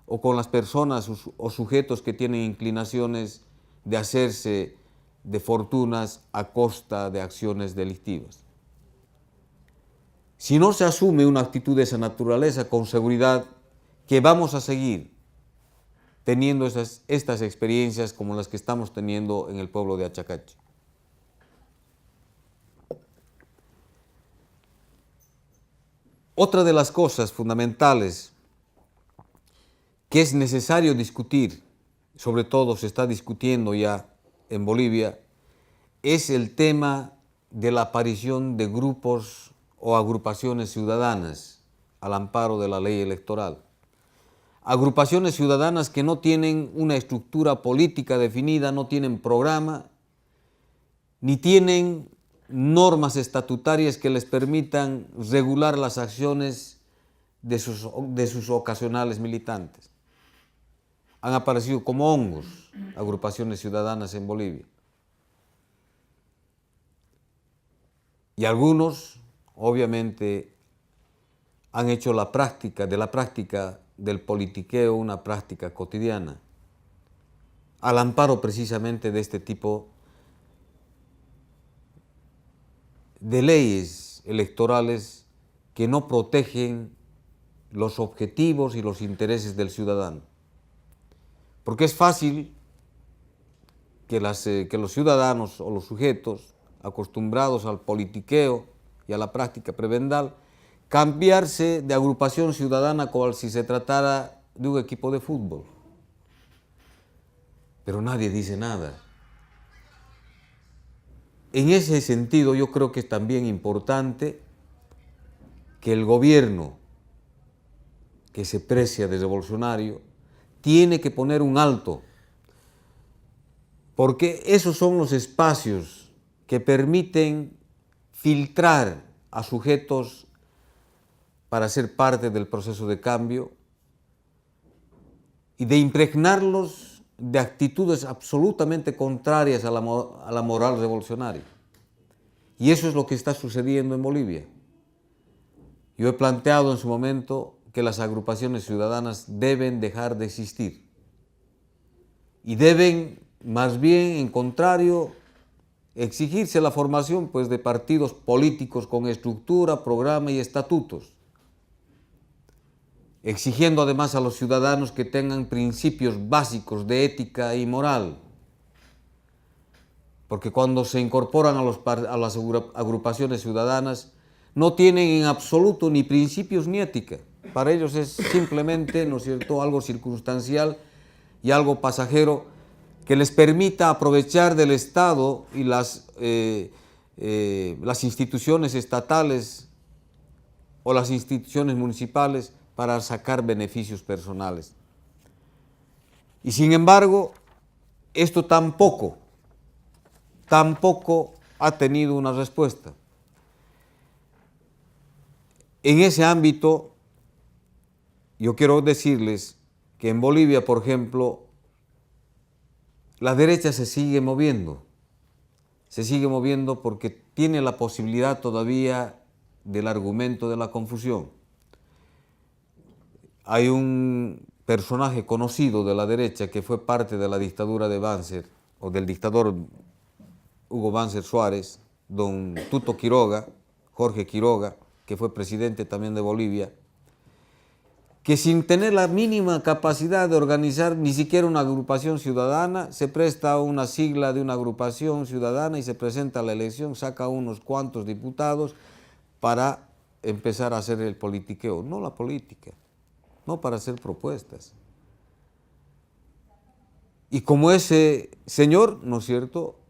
o con las personas o sujetos que tienen inclinaciones de hacerse de fortunas a costa de acciones delictivas. Si no se asume una actitud de esa naturaleza, con seguridad que vamos a seguir teniendo estas experiencias como las que estamos teniendo en el pueblo de Achacachi. Otra de las cosas fundamentales que es necesario discutir, sobre todo se está discutiendo ya en Bolivia, es el tema de la aparición de grupos o agrupaciones ciudadanas al amparo de la ley electoral. Agrupaciones ciudadanas que no tienen una estructura política definida, no tienen programa, ni tienen normas estatutarias que les permitan regular las acciones de sus ocasionales militantes. Han aparecido como hongos agrupaciones ciudadanas en Bolivia. Y algunos, obviamente, han hecho de la práctica del politiqueo una práctica cotidiana, al amparo precisamente de este tipo de leyes electorales que no protegen los objetivos y los intereses del ciudadano. Porque es fácil que los ciudadanos o los sujetos acostumbrados al politiqueo y a la práctica prebendal cambiarse de agrupación ciudadana como si se tratara de un equipo de fútbol. Pero nadie dice nada. En ese sentido, yo creo que es también importante que el gobierno, que se precia de revolucionario, tiene que poner un alto porque esos son los espacios que permiten filtrar a sujetos para ser parte del proceso de cambio y de impregnarlos de actitudes absolutamente contrarias a la moral revolucionaria. Y eso es lo que está sucediendo en Bolivia. Yo he planteado en su momento que las agrupaciones ciudadanas deben dejar de existir y deben, más bien, en contrario, exigirse la formación pues, de partidos políticos con estructura, programa y estatutos, exigiendo además a los ciudadanos que tengan principios básicos de ética y moral, porque cuando se incorporan a las agrupaciones ciudadanas no tienen en absoluto ni principios ni ética. Para ellos es simplemente, ¿no es cierto?, algo circunstancial y algo pasajero que les permita aprovechar del Estado y las instituciones estatales o las instituciones municipales para sacar beneficios personales. Y sin embargo, esto tampoco ha tenido una respuesta. En ese ámbito, yo quiero decirles que en Bolivia, por ejemplo, la derecha se sigue moviendo porque tiene la posibilidad todavía del argumento de la confusión. Hay un personaje conocido de la derecha que fue parte de la dictadura de Banzer, o del dictador Hugo Banzer Suárez, don Tuto Quiroga, Jorge Quiroga, que fue presidente también de Bolivia, que sin tener la mínima capacidad de organizar ni siquiera una agrupación ciudadana, se presta a una sigla de una agrupación ciudadana y se presenta a la elección, saca unos cuantos diputados para empezar a hacer el politiqueo, no la política, no para hacer propuestas. Y como ese señor, ¿no es cierto?,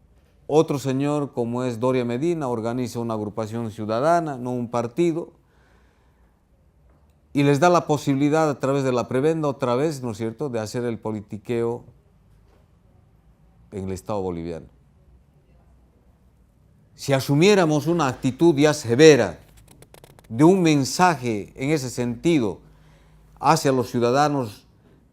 otro señor como es Doria Medina organiza una agrupación ciudadana, no un partido, y les da la posibilidad a través de la prebenda otra vez, ¿no es cierto?, de hacer el politiqueo en el Estado boliviano. Si asumiéramos una actitud ya severa de un mensaje en ese sentido hacia los ciudadanos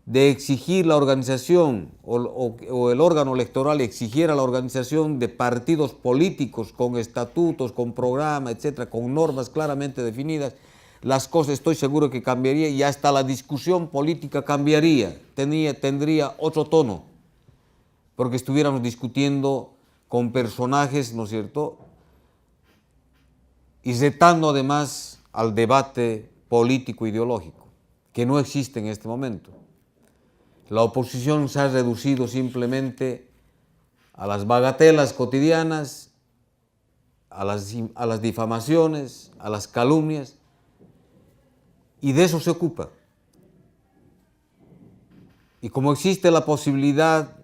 de exigir la organización o el órgano electoral exigiera la organización de partidos políticos con estatutos, con programa, etcétera, con normas claramente definidas, las cosas estoy seguro que cambiaría y hasta la discusión política cambiaría, tendría otro tono, porque estuviéramos discutiendo con personajes, ¿no es cierto?, y retando además al debate político ideológico, que no existe en este momento. La oposición se ha reducido simplemente a las bagatelas cotidianas, a las difamaciones, a las calumnias, y de eso se ocupa. Y como existe la posibilidad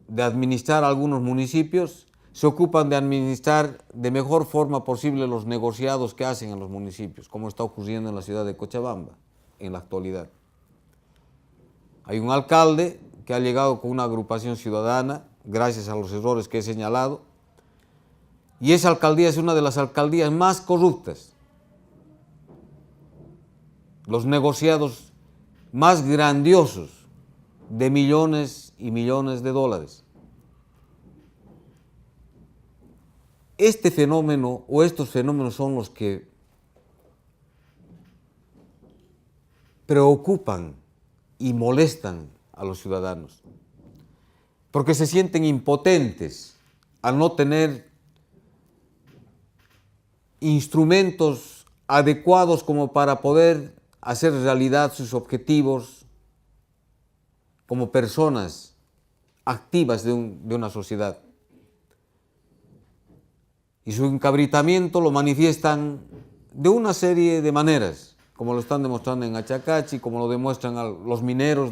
de administrar algunos municipios, se ocupan de administrar de mejor forma posible los negociados que hacen en los municipios, como está ocurriendo en la ciudad de Cochabamba en la actualidad. Hay un alcalde que ha llegado con una agrupación ciudadana, gracias a los errores que he señalado, y esa alcaldía es una de las alcaldías más corruptas. Los negociados más grandiosos de millones y millones de dólares. Este fenómeno o estos fenómenos son los que preocupan y molestan a los ciudadanos, porque se sienten impotentes al no tener instrumentos adecuados como para poder hacer realidad sus objetivos como personas activas de una sociedad. Y su encabritamiento lo manifiestan de una serie de maneras, como lo están demostrando en Achacachi, como lo demuestran los mineros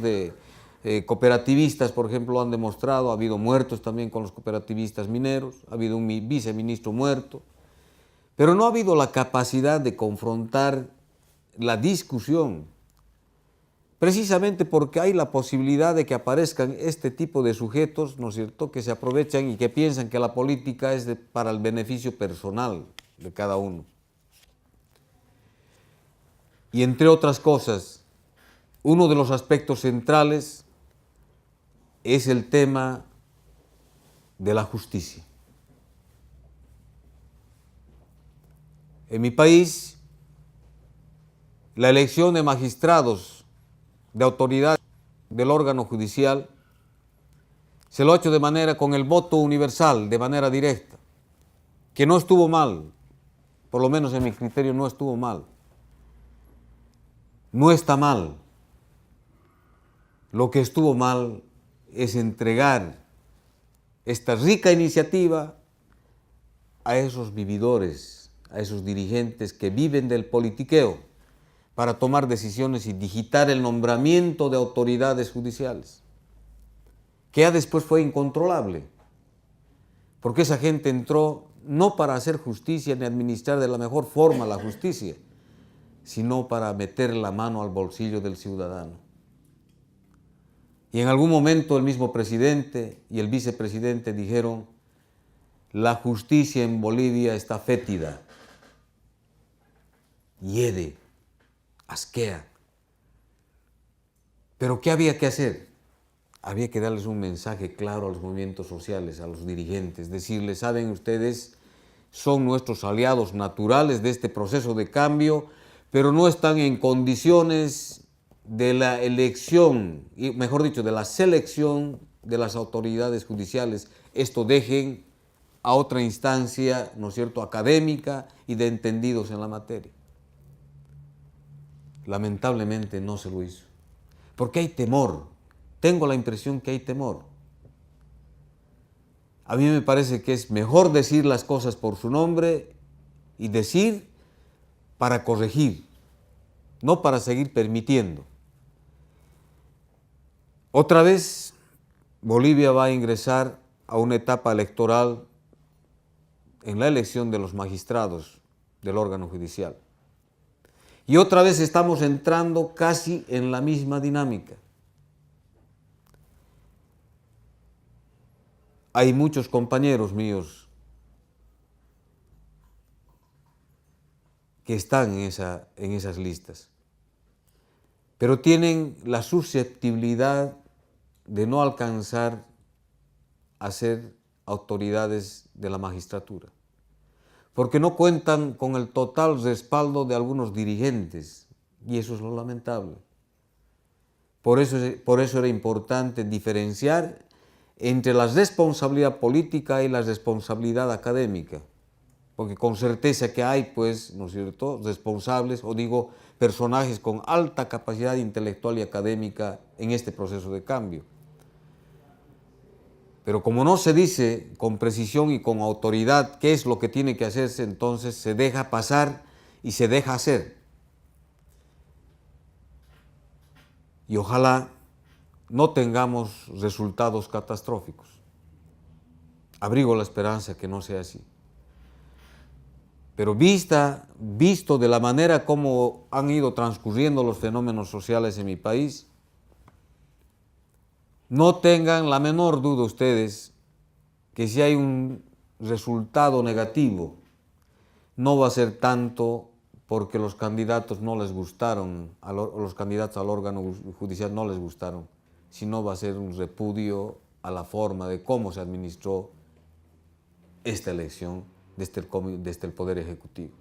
cooperativistas, por ejemplo, lo han demostrado. Ha habido muertos también con los cooperativistas mineros, ha habido un viceministro muerto, pero no ha habido la capacidad de confrontar la discusión precisamente porque hay la posibilidad de que aparezcan este tipo de sujetos, ¿no es cierto?, que se aprovechan y que piensan que la política es para el beneficio personal de cada uno. Y entre otras cosas, uno de los aspectos centrales es el tema de la justicia. En mi país, la elección de magistrados, de autoridad del órgano judicial, se lo ha hecho de manera con el voto universal, de manera directa, que no estuvo mal, por lo menos en mi criterio no estuvo mal. No está mal. Lo que estuvo mal es entregar esta rica iniciativa a esos vividores, a esos dirigentes que viven del politiqueo para tomar decisiones y digitar el nombramiento de autoridades judiciales, que ya después fue incontrolable, porque esa gente entró no para hacer justicia ni administrar de la mejor forma la justicia, sino para meter la mano al bolsillo del ciudadano. Y en algún momento el mismo presidente y el vicepresidente dijeron: la justicia en Bolivia está fétida, hiede, asquea. ¿Pero qué había que hacer? Había que darles un mensaje claro a los movimientos sociales, a los dirigentes, decirles: saben ustedes, son nuestros aliados naturales de este proceso de cambio, pero no están en condiciones de la elección, y mejor dicho, de la selección de las autoridades judiciales. Esto dejen a otra instancia, ¿no es cierto?, académica y de entendidos en la materia. Lamentablemente no se lo hizo, porque hay temor. Tengo la impresión que hay temor. A mí me parece que es mejor decir las cosas por su nombre y decir para corregir, no para seguir permitiendo. Otra vez, Bolivia va a ingresar a una etapa electoral en la elección de los magistrados del órgano judicial. Y otra vez estamos entrando casi en la misma dinámica. Hay muchos compañeros míos que están en esas listas, pero tienen la susceptibilidad de no alcanzar a ser autoridades de la magistratura, porque no cuentan con el total respaldo de algunos dirigentes, y eso es lo lamentable. Por eso era importante diferenciar entre la responsabilidad política y la responsabilidad académica, porque con certeza que hay, pues, ¿no es cierto?, responsables, o digo, personajes con alta capacidad intelectual y académica en este proceso de cambio. Pero como no se dice con precisión y con autoridad qué es lo que tiene que hacerse, entonces se deja pasar y se deja hacer. Y ojalá no tengamos resultados catastróficos. Abrigo la esperanza que no sea así. Pero visto de la manera como han ido transcurriendo los fenómenos sociales en mi país, no tengan la menor duda ustedes que si hay un resultado negativo, no va a ser tanto porque los candidatos no les gustaron, los candidatos al órgano judicial no les gustaron, sino va a ser un repudio a la forma de cómo se administró esta elección desde el Poder Ejecutivo.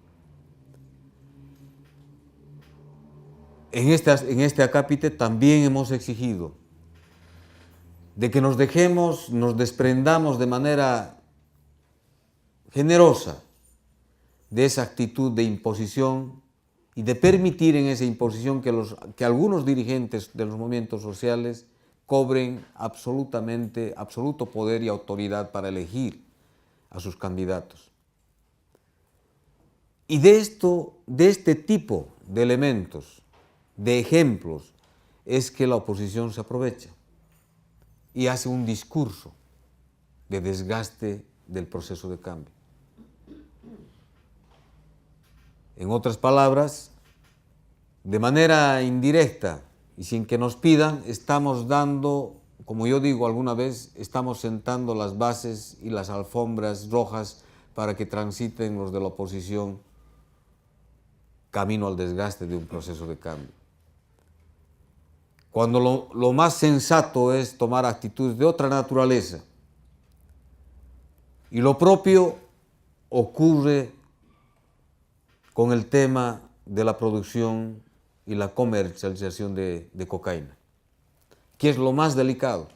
En este acápite también hemos exigido de que nos desprendamos de manera generosa de esa actitud de imposición y de permitir en esa imposición que algunos dirigentes de los movimientos sociales cobren absoluto poder y autoridad para elegir a sus candidatos. Y de este tipo de elementos, de ejemplos, es que la oposición se aprovecha y hace un discurso de desgaste del proceso de cambio. En otras palabras, de manera indirecta, y sin que nos pidan, estamos dando, como yo digo alguna vez, estamos sentando las bases y las alfombras rojas para que transiten los de la oposición camino al desgaste de un proceso de cambio. Cuando lo más sensato es tomar actitudes de otra naturaleza. Y lo propio ocurre con el tema de la producción y la comercialización de cocaína, que es lo más delicado.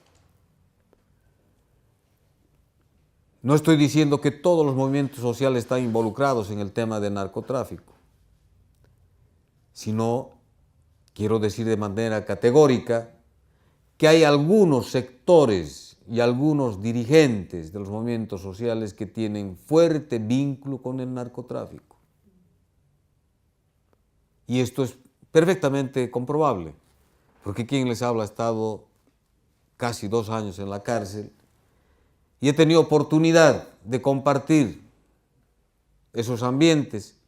No estoy diciendo que todos los movimientos sociales están involucrados en el tema del narcotráfico, sino quiero decir de manera categórica que hay algunos sectores y algunos dirigentes de los movimientos sociales que tienen fuerte vínculo con el narcotráfico. Y esto es perfectamente comprobable, porque quien les habla ha estado casi 2 años en la cárcel y he tenido oportunidad de compartir esos ambientes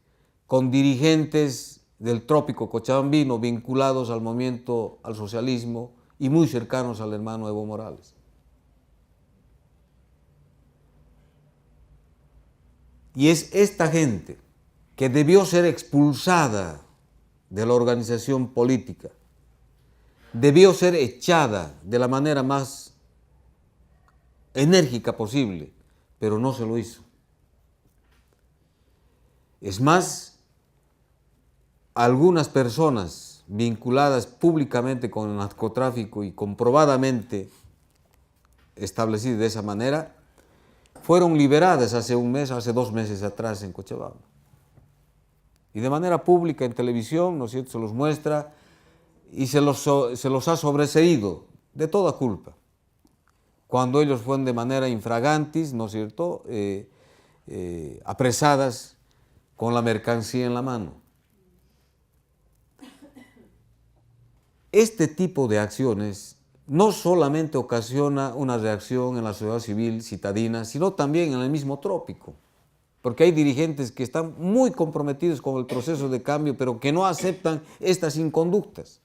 con dirigentes del trópico cochabambino vinculados al movimiento, al socialismo y muy cercanos al hermano Evo Morales. Y es esta gente que debió ser expulsada de la organización política, debió ser echada de la manera más enérgica posible, pero no se lo hizo. Es más, algunas personas vinculadas públicamente con el narcotráfico y comprobadamente establecidas de esa manera, fueron liberadas hace un mes, hace 2 meses atrás en Cochabamba. Y de manera pública en televisión, ¿no es cierto?, se los muestra y se los ha sobreseído de toda culpa. Cuando ellos fueron de manera infragantis, ¿no es cierto?, apresadas con la mercancía en la mano. Este tipo de acciones no solamente ocasiona una reacción en la sociedad civil citadina, sino también en el mismo trópico. Porque hay dirigentes que están muy comprometidos con el proceso de cambio, pero que no aceptan estas inconductas.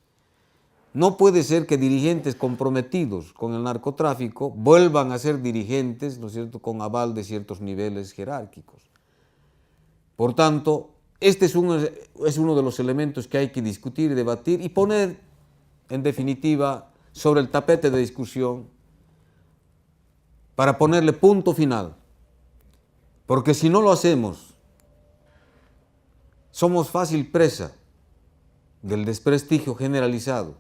No puede ser que dirigentes comprometidos con el narcotráfico vuelvan a ser dirigentes, ¿no es cierto?, con aval de ciertos niveles jerárquicos. Por tanto, este es uno de los elementos que hay que discutir, debatir y poner, en definitiva, sobre el tapete de discusión para ponerle punto final. Porque si no lo hacemos, somos fácil presa del desprestigio generalizado.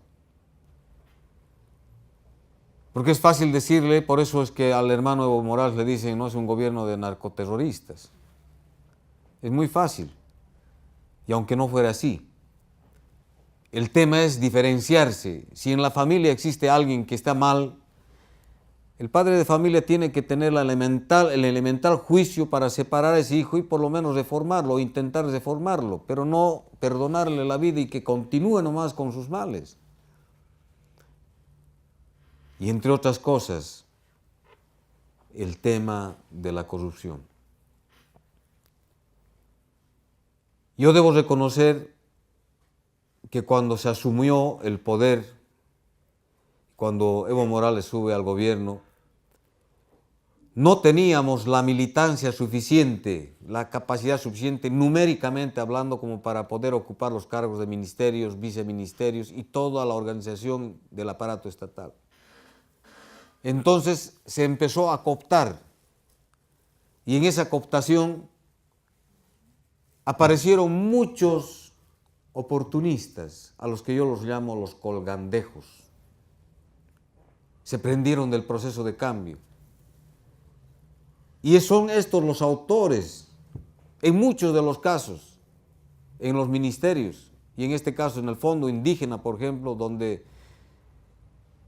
Porque es fácil decirle, por eso es que al hermano Evo Morales le dicen, no es un gobierno de narcoterroristas. Es muy fácil. Y aunque no fuera así, el tema es diferenciarse. Si en la familia existe alguien que está mal, el padre de familia tiene que tener el elemental juicio para separar a ese hijo y por lo menos reformarlo, o intentar reformarlo, pero no perdonarle la vida y que continúe nomás con sus males. Y entre otras cosas, el tema de la corrupción. Yo debo reconocer que cuando se asumió el poder, cuando Evo Morales sube al gobierno, no teníamos la militancia suficiente, la capacidad suficiente numéricamente hablando como para poder ocupar los cargos de ministerios, viceministerios y toda la organización del aparato estatal. Entonces se empezó a cooptar y en esa cooptación aparecieron muchos oportunistas, a los que yo los llamo los colgandejos. Se prendieron del proceso de cambio. Y son estos los autores, en muchos de los casos, en los ministerios, y en este caso en el Fondo Indígena, por ejemplo, donde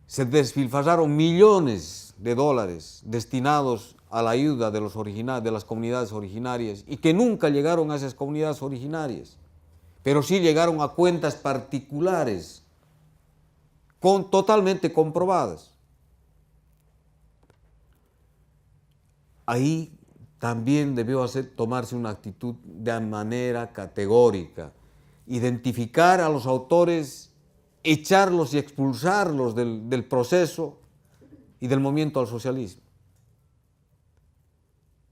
se despilfarraron millones de dólares destinados a la ayuda de las comunidades originarias y que nunca llegaron a esas comunidades originarias, pero sí llegaron a cuentas particulares totalmente comprobadas. Ahí también debió tomarse una actitud de manera categórica, identificar a los autores echarlos y expulsarlos del proceso y del movimiento al socialismo.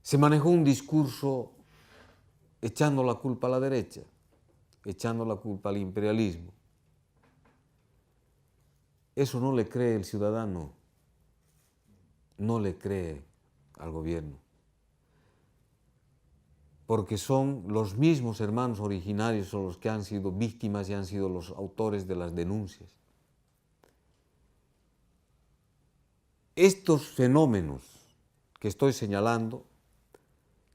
Se manejó un discurso echando la culpa a la derecha, echando la culpa al imperialismo. Eso no le cree el ciudadano, no le cree al gobierno, porque son los mismos hermanos originarios los que han sido víctimas y han sido los autores de las denuncias. Estos fenómenos que estoy señalando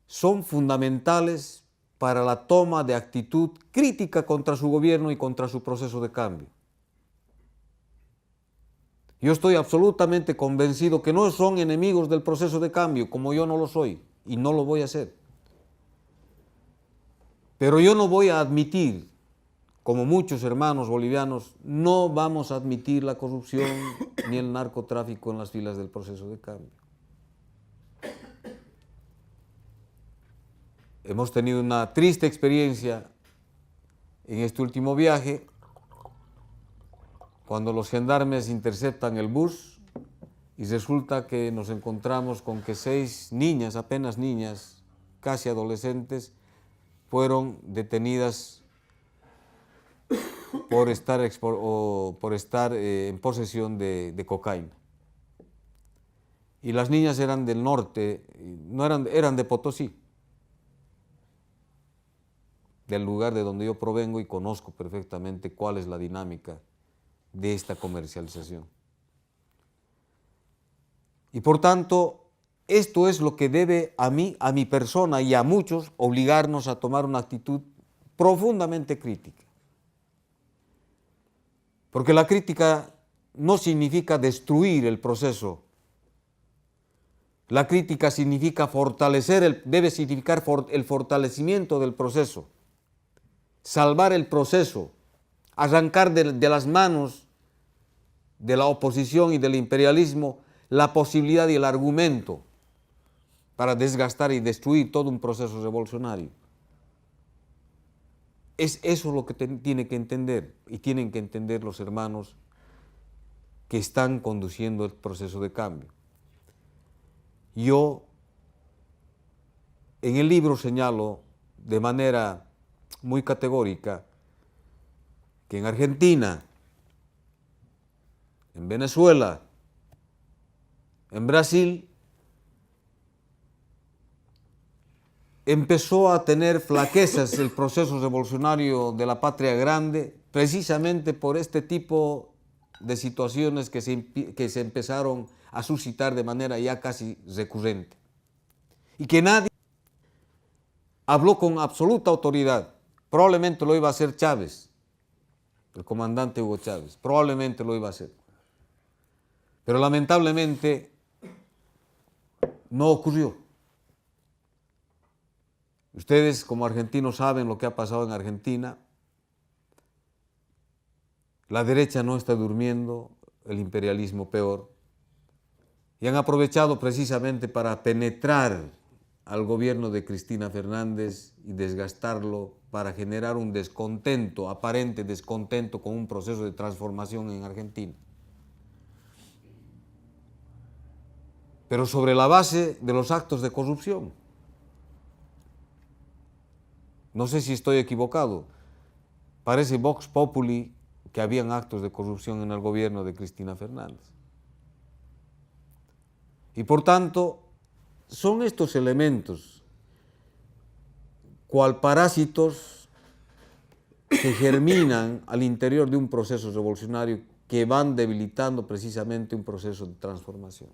son fundamentales para la toma de actitud crítica contra su gobierno y contra su proceso de cambio. Yo estoy absolutamente convencido que no son enemigos del proceso de cambio, como yo no lo soy, y no lo voy a hacer. Pero yo no voy a admitir, como muchos hermanos bolivianos, no vamos a admitir la corrupción ni el narcotráfico en las filas del proceso de cambio. Hemos tenido una triste experiencia en este último viaje, cuando los gendarmes interceptan el bus y resulta que nos encontramos con que 6 niñas, apenas niñas, casi adolescentes, fueron detenidas por estar en posesión de cocaína. Y las niñas eran del norte, eran de Potosí, del lugar de donde yo provengo, y conozco perfectamente cuál es la dinámica de esta comercialización. Y por tanto, esto es lo que debe a mí, a mi persona y a muchos, obligarnos a tomar una actitud profundamente crítica. Porque la crítica no significa destruir el proceso. La crítica significa debe significar el fortalecimiento del proceso, salvar el proceso, arrancar de las manos de la oposición y del imperialismo la posibilidad y el argumento para desgastar y destruir todo un proceso revolucionario. Es eso lo que tiene que entender, y tienen que entender los hermanos que están conduciendo el proceso de cambio. Yo en el libro señalo de manera muy categórica que en Argentina, en Venezuela, en Brasil, empezó a tener flaquezas el proceso revolucionario de la patria grande, precisamente por este tipo de situaciones que se empezaron a suscitar de manera ya casi recurrente. Y que nadie habló con absoluta autoridad. Probablemente lo iba a hacer Chávez, el comandante Hugo Chávez, probablemente lo iba a hacer. Pero lamentablemente no ocurrió. Ustedes como argentinos saben lo que ha pasado en Argentina. La derecha no está durmiendo, el imperialismo peor. Y han aprovechado precisamente para penetrar al gobierno de Cristina Fernández y desgastarlo para generar un descontento, aparente descontento con un proceso de transformación en Argentina. Pero sobre la base de los actos de corrupción. No sé si estoy equivocado. Parece Vox Populi que habían actos de corrupción en el gobierno de Cristina Fernández. Y por tanto, son estos elementos, cual parásitos que germinan al interior de un proceso revolucionario, que van debilitando precisamente un proceso de transformación.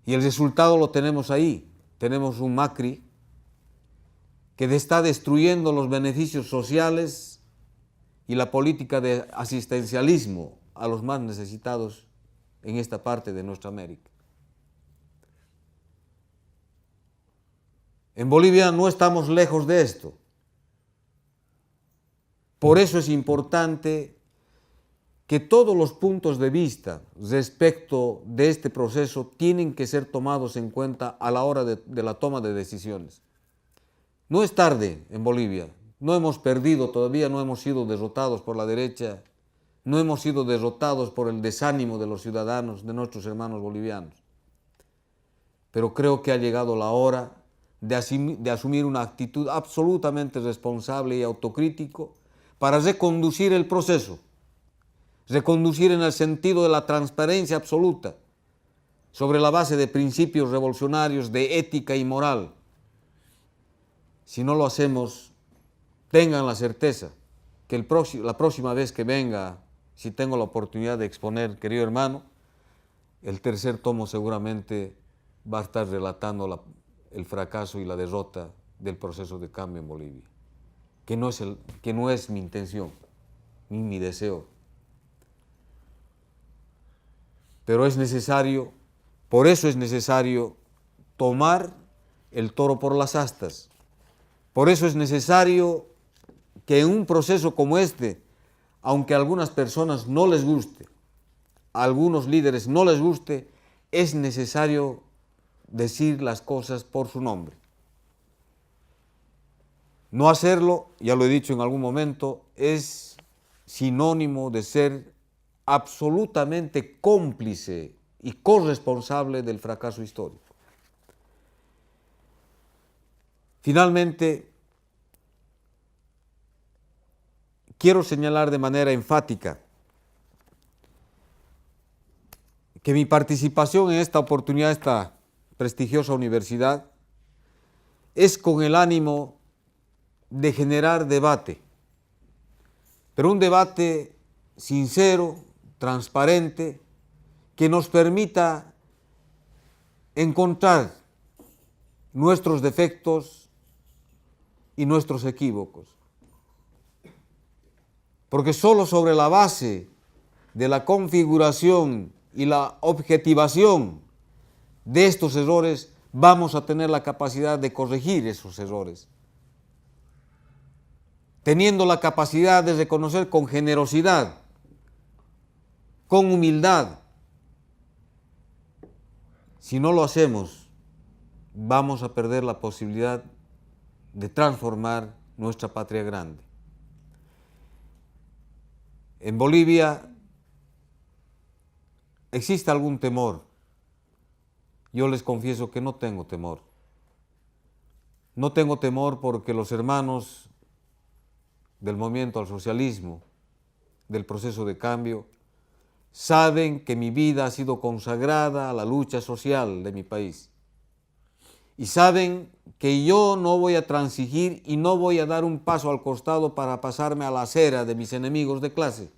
Y el resultado lo tenemos ahí. Tenemos un Macri que está destruyendo los beneficios sociales y la política de asistencialismo a los más necesitados en esta parte de nuestra América. En Bolivia no estamos lejos de esto. Por eso es importante que todos los puntos de vista respecto de este proceso tienen que ser tomados en cuenta a la hora de la toma de decisiones. No es tarde en Bolivia, no hemos perdido todavía, no hemos sido derrotados por la derecha no hemos sido derrotados por el desánimo de los ciudadanos, de nuestros hermanos bolivianos. Pero creo que ha llegado la hora de asumir una actitud absolutamente responsable y autocrítico para reconducir el proceso, reconducir en el sentido de la transparencia absoluta, sobre la base de principios revolucionarios, de ética y moral. Si no lo hacemos, tengan la certeza que la próxima vez que venga, si tengo la oportunidad de exponer, querido hermano, el tercer tomo seguramente va a estar relatando el fracaso y la derrota del proceso de cambio en Bolivia, que no es mi intención, ni mi deseo. Pero es necesario, por eso es necesario tomar el toro por las astas. Por eso es necesario que en un proceso como este, aunque a algunas personas no les guste, a algunos líderes no les guste, es necesario decir las cosas por su nombre. No hacerlo, ya lo he dicho en algún momento, es sinónimo de ser absolutamente cómplice y corresponsable del fracaso histórico. Finalmente, quiero señalar de manera enfática que mi participación en esta oportunidad, esta prestigiosa universidad, es con el ánimo de generar debate, pero un debate sincero, transparente, que nos permita encontrar nuestros defectos y nuestros equívocos. Porque solo sobre la base de la configuración y la objetivación de estos errores vamos a tener la capacidad de corregir esos errores. Teniendo la capacidad de reconocer con generosidad, con humildad. Si no lo hacemos, vamos a perder la posibilidad de transformar nuestra patria grande. En Bolivia existe algún temor. Yo les confieso que no tengo temor. No tengo temor porque los hermanos del movimiento al socialismo, del proceso de cambio, saben que mi vida ha sido consagrada a la lucha social de mi país. Y saben que yo no voy a transigir y no voy a dar un paso al costado para pasarme a la acera de mis enemigos de clase,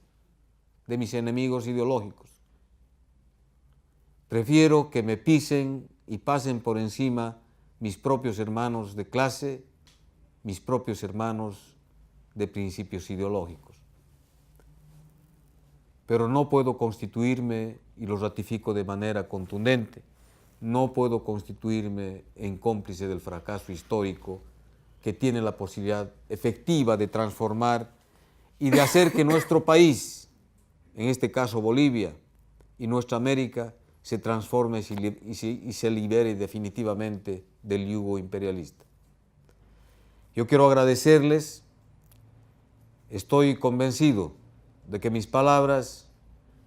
de mis enemigos ideológicos. Prefiero que me pisen y pasen por encima mis propios hermanos de clase, mis propios hermanos de principios ideológicos. Pero no puedo constituirme, y lo ratifico de manera contundente, no puedo constituirme en cómplice del fracaso histórico que tiene la posibilidad efectiva de transformar y de hacer que nuestro país, en este caso Bolivia y nuestra América, se transforme y se libere definitivamente del yugo imperialista. Yo quiero agradecerles, estoy convencido de que mis palabras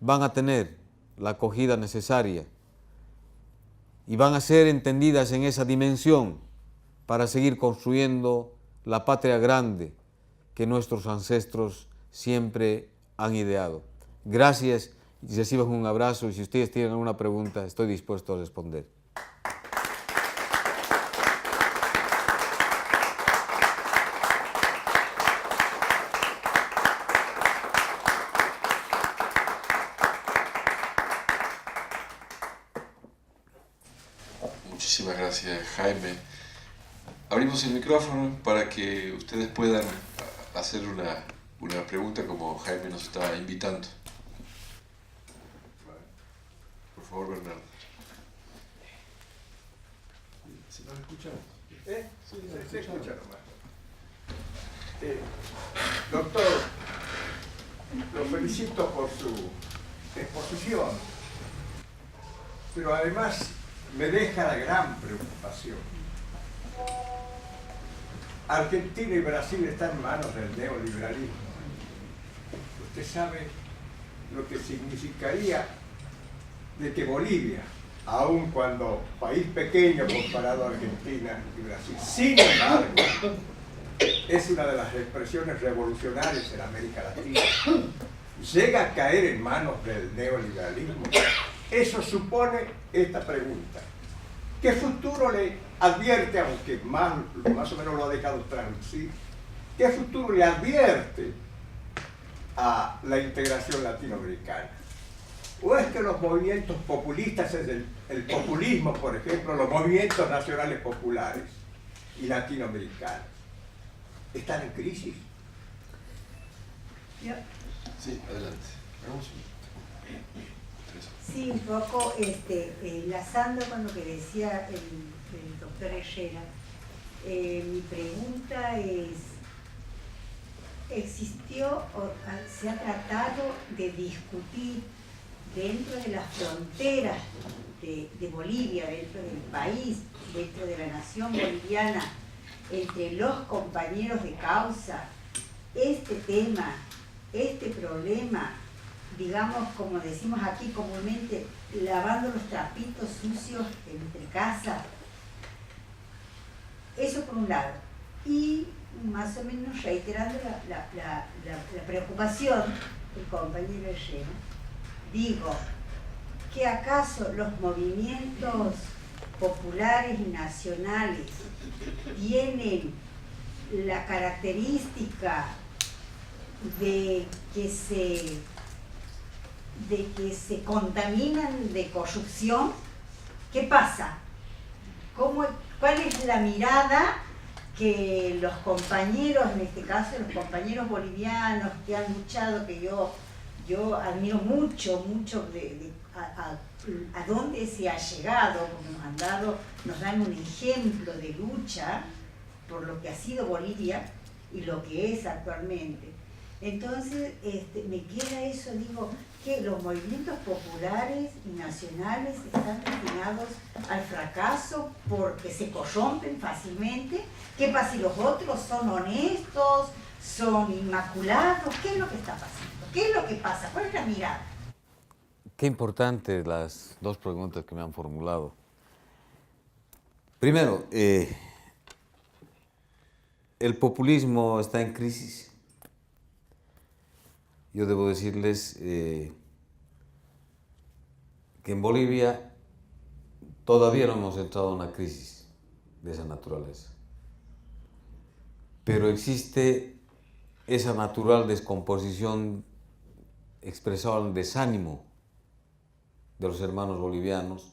van a tener la acogida necesaria y van a ser entendidas en esa dimensión para seguir construyendo la patria grande que nuestros ancestros siempre han ideado. Gracias y reciban un abrazo y si ustedes tienen alguna pregunta estoy dispuesto a responder. Muchísimas gracias, Jaime. Abrimos el micrófono para que ustedes puedan hacer una pregunta como Jaime nos está invitando. Por favor, Bernardo. ¿Se nos escucha? Sí, se escucha nomás. Doctor, lo felicito por su exposición, pero además me deja la gran preocupación. Argentina y Brasil están en manos del neoliberalismo. Usted sabe porque significaría de que Bolivia, aun cuando país pequeño comparado a Argentina y Brasil, sin embargo, es una de las expresiones revolucionarias en América Latina, llega a caer en manos del neoliberalismo. Eso supone esta pregunta: ¿qué futuro le advierte, aunque más o menos lo ha dejado traducir, qué futuro le advierte a la integración latinoamericana? ¿O es que los movimientos populistas, es el populismo, por ejemplo, los movimientos nacionales populares y latinoamericanos, están en crisis? Sí, adelante. Vamos. Sí, un poco enlazando con lo que decía el doctor Herrera, mi pregunta es, ¿existió o se ha tratado de discutir dentro de las fronteras de Bolivia, dentro del país, dentro de la nación boliviana, entre los compañeros de causa, este tema, este problema, digamos, como decimos aquí comúnmente, lavando los trapitos sucios entre casa? Eso por un lado. Y más o menos reiterando la preocupación del compañero Herrera, digo, que acaso los movimientos populares y nacionales tienen la característica de que se contaminan de corrupción. ¿Qué pasa? ¿Cuál es la mirada que los compañeros, en este caso los compañeros bolivianos que han luchado, que yo admiro mucho a dónde se ha llegado, porque nos dan un ejemplo de lucha por lo que ha sido Bolivia y lo que es actualmente? Entonces, me queda eso, digo, que los movimientos populares y nacionales están destinados al fracaso porque se corrompen fácilmente. ¿Qué pasa si los otros son honestos, son inmaculados? ¿Qué es lo que está pasando? ¿Qué es lo que pasa? ¿Cuál es la mirada? Qué importantes las dos preguntas que me han formulado. Primero, el populismo está en crisis. Yo debo decirles que en Bolivia todavía no hemos entrado en una crisis de esa naturaleza. Pero existe esa natural descomposición expresada en el desánimo de los hermanos bolivianos,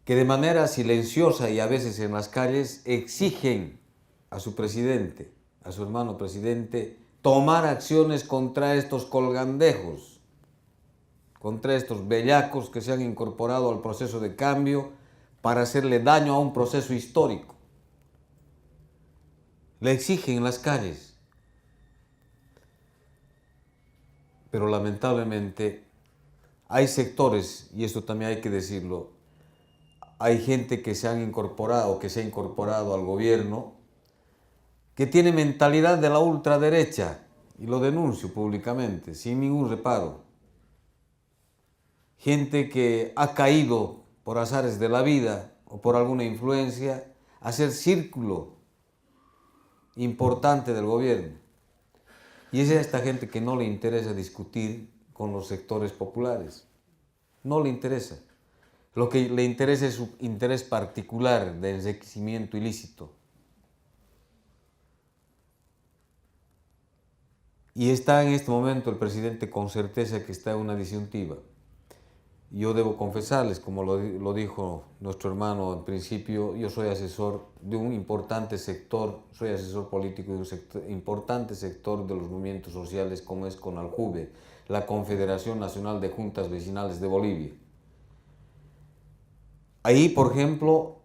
que de manera silenciosa y a veces en las calles exigen a su presidente, a su hermano presidente, tomar acciones contra estos colgandejos, contra estos bellacos que se han incorporado al proceso de cambio para hacerle daño a un proceso histórico. Le exigen en las calles. Pero lamentablemente hay sectores, y esto también hay que decirlo, hay gente que se ha incorporado al gobierno, que tiene mentalidad de la ultraderecha, y lo denuncio públicamente, sin ningún reparo. Gente que ha caído por azares de la vida o por alguna influencia a ser círculo importante del gobierno. Y es a esta gente que no le interesa discutir con los sectores populares. No le interesa. Lo que le interesa es su interés particular de enriquecimiento ilícito. Y está en este momento el presidente con certeza que está en una disyuntiva. Yo debo confesarles, como lo dijo nuestro hermano en principio, yo soy asesor de un importante sector, soy asesor político de un importante sector de los movimientos sociales como es CONALJUVE, la Confederación Nacional de Juntas Vecinales de Bolivia. Ahí, por ejemplo,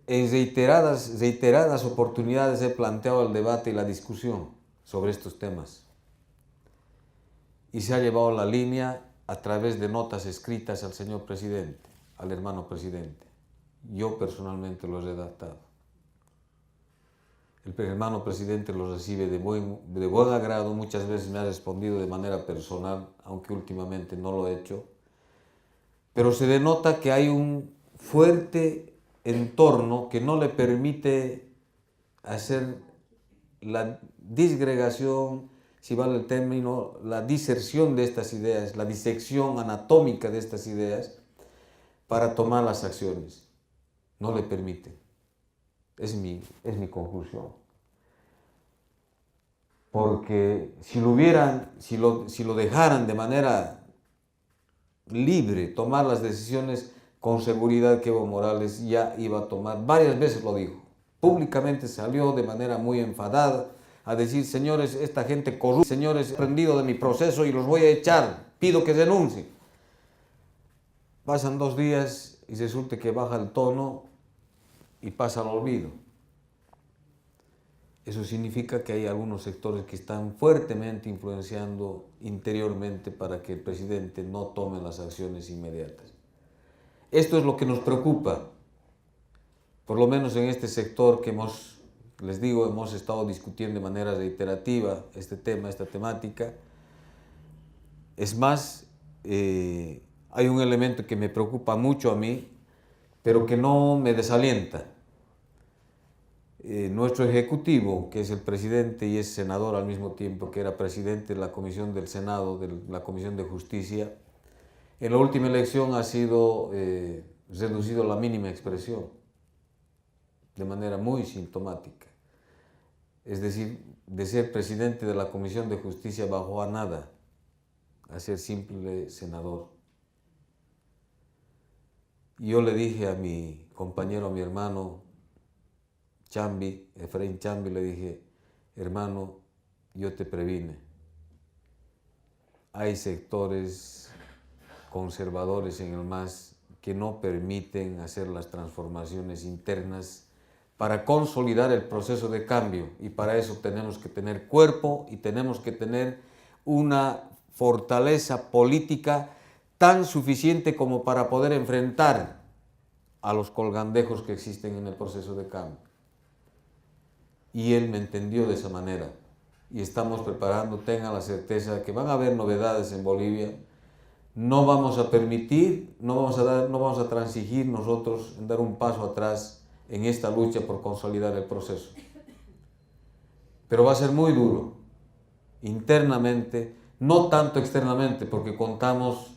en reiteradas oportunidades he planteado el debate y la discusión sobre estos temas. Y se ha llevado la línea a través de notas escritas al señor presidente, al hermano presidente. Yo personalmente lo he redactado. El hermano presidente lo recibe de buen agrado, muchas veces me ha respondido de manera personal, aunque últimamente no lo he hecho, pero se denota que hay un fuerte entorno que no le permite hacer la disgregación, si vale el término, la diserción de estas ideas, la disección anatómica de estas ideas para tomar las acciones. No le permite. Es mi conclusión. Porque si lo dejaran de manera libre, tomar las decisiones, con seguridad que Evo Morales ya iba a tomar, varias veces lo dijo. Públicamente salió de manera muy enfadada a decir: señores, esta gente corrupta, señores, he aprendido de mi proceso y los voy a echar, pido que denuncien. Pasan 2 días y resulta que baja el tono y pasa al olvido. Eso significa que hay algunos sectores que están fuertemente influenciando interiormente para que el presidente no tome las acciones inmediatas. Esto es lo que nos preocupa, por lo menos en este sector que hemos estado discutiendo de manera reiterativa este tema, esta temática. Es más, hay un elemento que me preocupa mucho a mí, pero que no me desalienta. Nuestro ejecutivo, que es el presidente y es senador al mismo tiempo, que era presidente de la Comisión del Senado, de la Comisión de Justicia, en la última elección ha sido reducido a la mínima expresión, de manera muy sintomática. Es decir, de ser presidente de la Comisión de Justicia bajó a nada, a ser simple senador. Y yo le dije a mi compañero, a mi hermano Chambi, Efraín Chambi, le dije: hermano, yo te previne. Hay sectores conservadores en el MAS que no permiten hacer las transformaciones internas para consolidar el proceso de cambio, y para eso tenemos que tener cuerpo y tenemos que tener una fortaleza política tan suficiente como para poder enfrentar a los colgandejos que existen en el proceso de cambio. Y él me entendió de esa manera, y estamos preparando, tengan la certeza que van a haber novedades en Bolivia. No vamos a permitir, no vamos a transigir nosotros en dar un paso atrás en esta lucha por consolidar el proceso. Pero va a ser muy duro, internamente, no tanto externamente, porque contamos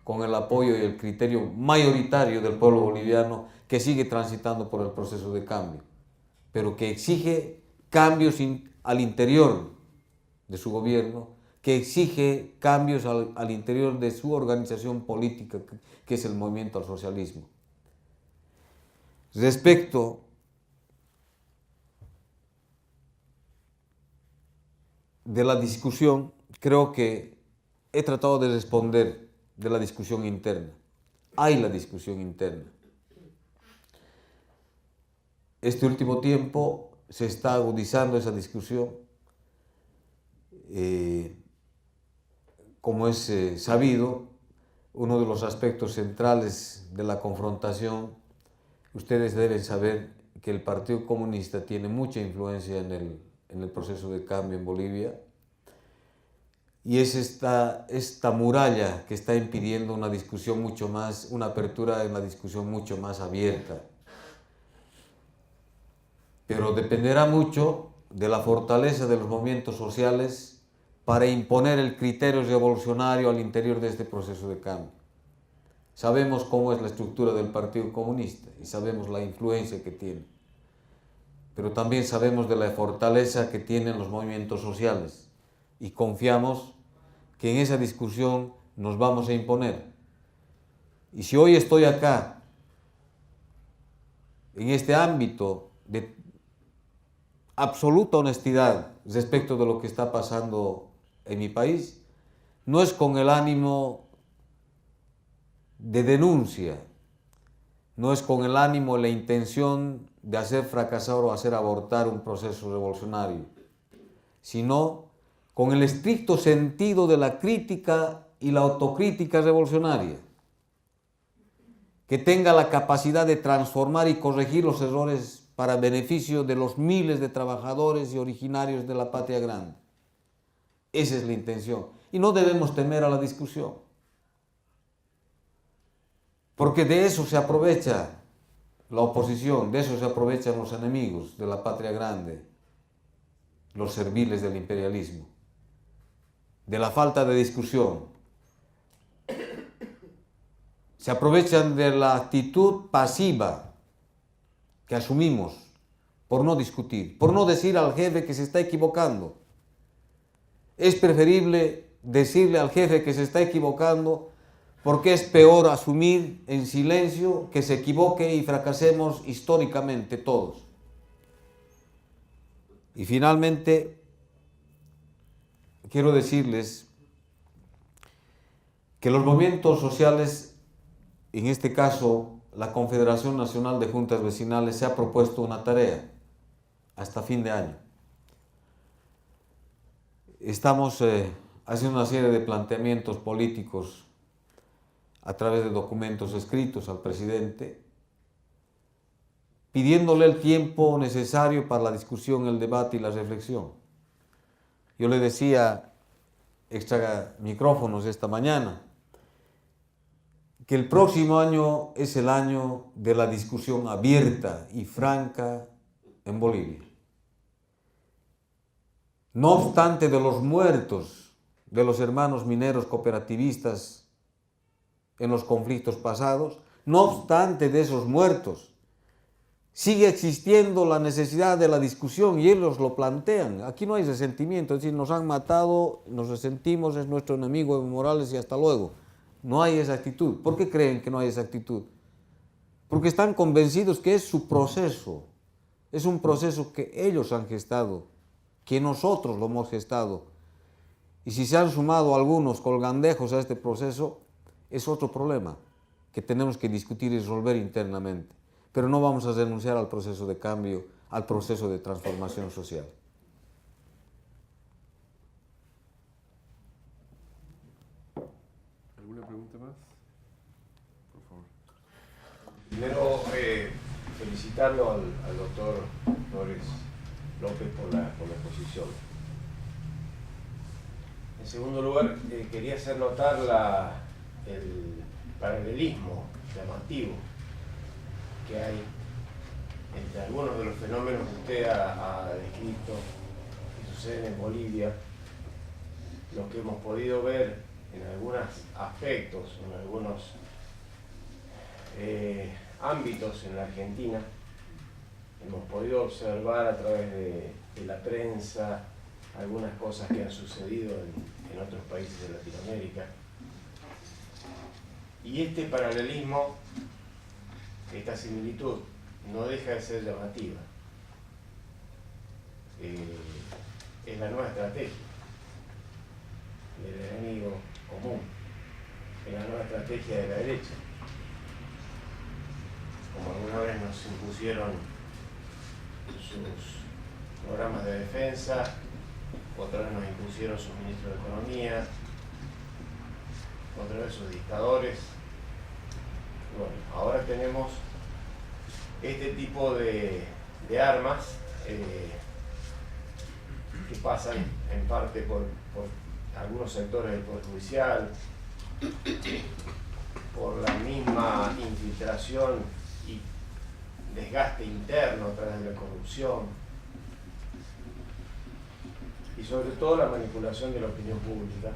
con el apoyo y el criterio mayoritario del pueblo boliviano, que sigue transitando por el proceso de cambio, pero que exige cambios al interior de su gobierno, que exige cambios al interior de su organización política, que es el movimiento al socialismo. Respecto de la discusión, creo que he tratado de responder de la discusión interna. Hay la discusión interna. Este último tiempo se está agudizando esa discusión. Como es sabido, uno de los aspectos centrales de la confrontación, ustedes deben saber que el Partido Comunista tiene mucha influencia en el proceso de cambio en Bolivia, y es esta muralla que está impidiendo una discusión una apertura en la discusión mucho más abierta. Pero dependerá mucho de la fortaleza de los movimientos sociales para imponer el criterio revolucionario al interior de este proceso de cambio. Sabemos cómo es la estructura del Partido Comunista y sabemos la influencia que tiene, pero también sabemos de la fortaleza que tienen los movimientos sociales, y confiamos que en esa discusión nos vamos a imponer. Y si hoy estoy acá, en este ámbito de absoluta honestidad respecto de lo que está pasando en mi país, no es con el ánimo de denuncia, no es con el ánimo, la intención de hacer fracasar o hacer abortar un proceso revolucionario, sino con el estricto sentido de la crítica y la autocrítica revolucionaria, que tenga la capacidad de transformar y corregir los errores para beneficio de los miles de trabajadores y originarios de la patria grande. Esa es la intención. Y no debemos temer a la discusión, porque de eso se aprovecha la oposición, de eso se aprovechan los enemigos de la patria grande, los serviles del imperialismo, de la falta de discusión. Se aprovechan de la actitud pasiva que asumimos por no discutir, por no decir al jefe que se está equivocando. Es preferible decirle al jefe que se está equivocando, porque es peor asumir en silencio que se equivoque y fracasemos históricamente todos. Y finalmente, quiero decirles que los movimientos sociales, en este caso la Confederación Nacional de Juntas Vecinales, se ha propuesto una tarea hasta fin de año. Estamos haciendo una serie de planteamientos políticos a través de documentos escritos al presidente, pidiéndole el tiempo necesario para la discusión, el debate y la reflexión. Yo le decía extra micrófonos esta mañana que el próximo año es el año de la discusión abierta y franca en Bolivia. No obstante de los muertos de los hermanos mineros cooperativistas en los conflictos pasados, no obstante de esos muertos, sigue existiendo la necesidad de la discusión y ellos lo plantean. Aquí no hay resentimiento, es decir, nos han matado, nos resentimos, es nuestro enemigo Evo Morales y hasta luego. No hay esa actitud. ¿Por qué creen que no hay esa actitud? Porque están convencidos que es su proceso, es un proceso que ellos han gestado, que nosotros lo hemos gestado. Y si se han sumado algunos colgandejos a este proceso, es otro problema que tenemos que discutir y resolver internamente. Pero no vamos a renunciar al proceso de cambio, al proceso de transformación social. ¿Alguna pregunta más? Por favor. Primero, felicitarlo al doctor Flores López por la exposición. En segundo lugar, quería hacer notar el paralelismo llamativo que hay entre algunos de los fenómenos que usted ha descrito que suceden en Bolivia, los que hemos podido ver en algunos aspectos, en algunos ámbitos en la Argentina, hemos podido observar a través de la prensa algunas cosas que han sucedido en otros países de Latinoamérica. Y este paralelismo, esta similitud, no deja de ser llamativa. Es la nueva estrategia del enemigo común, es la nueva estrategia de la derecha. Como alguna vez nos impusieron sus programas de defensa, otra vez nos impusieron sus ministros de Economía, otra vez sus dictadores. Bueno, ahora tenemos este tipo de armas que pasan en parte por algunos sectores del Poder Judicial, por la misma infiltración y desgaste interno a través de la corrupción y sobre todo la manipulación de la opinión pública,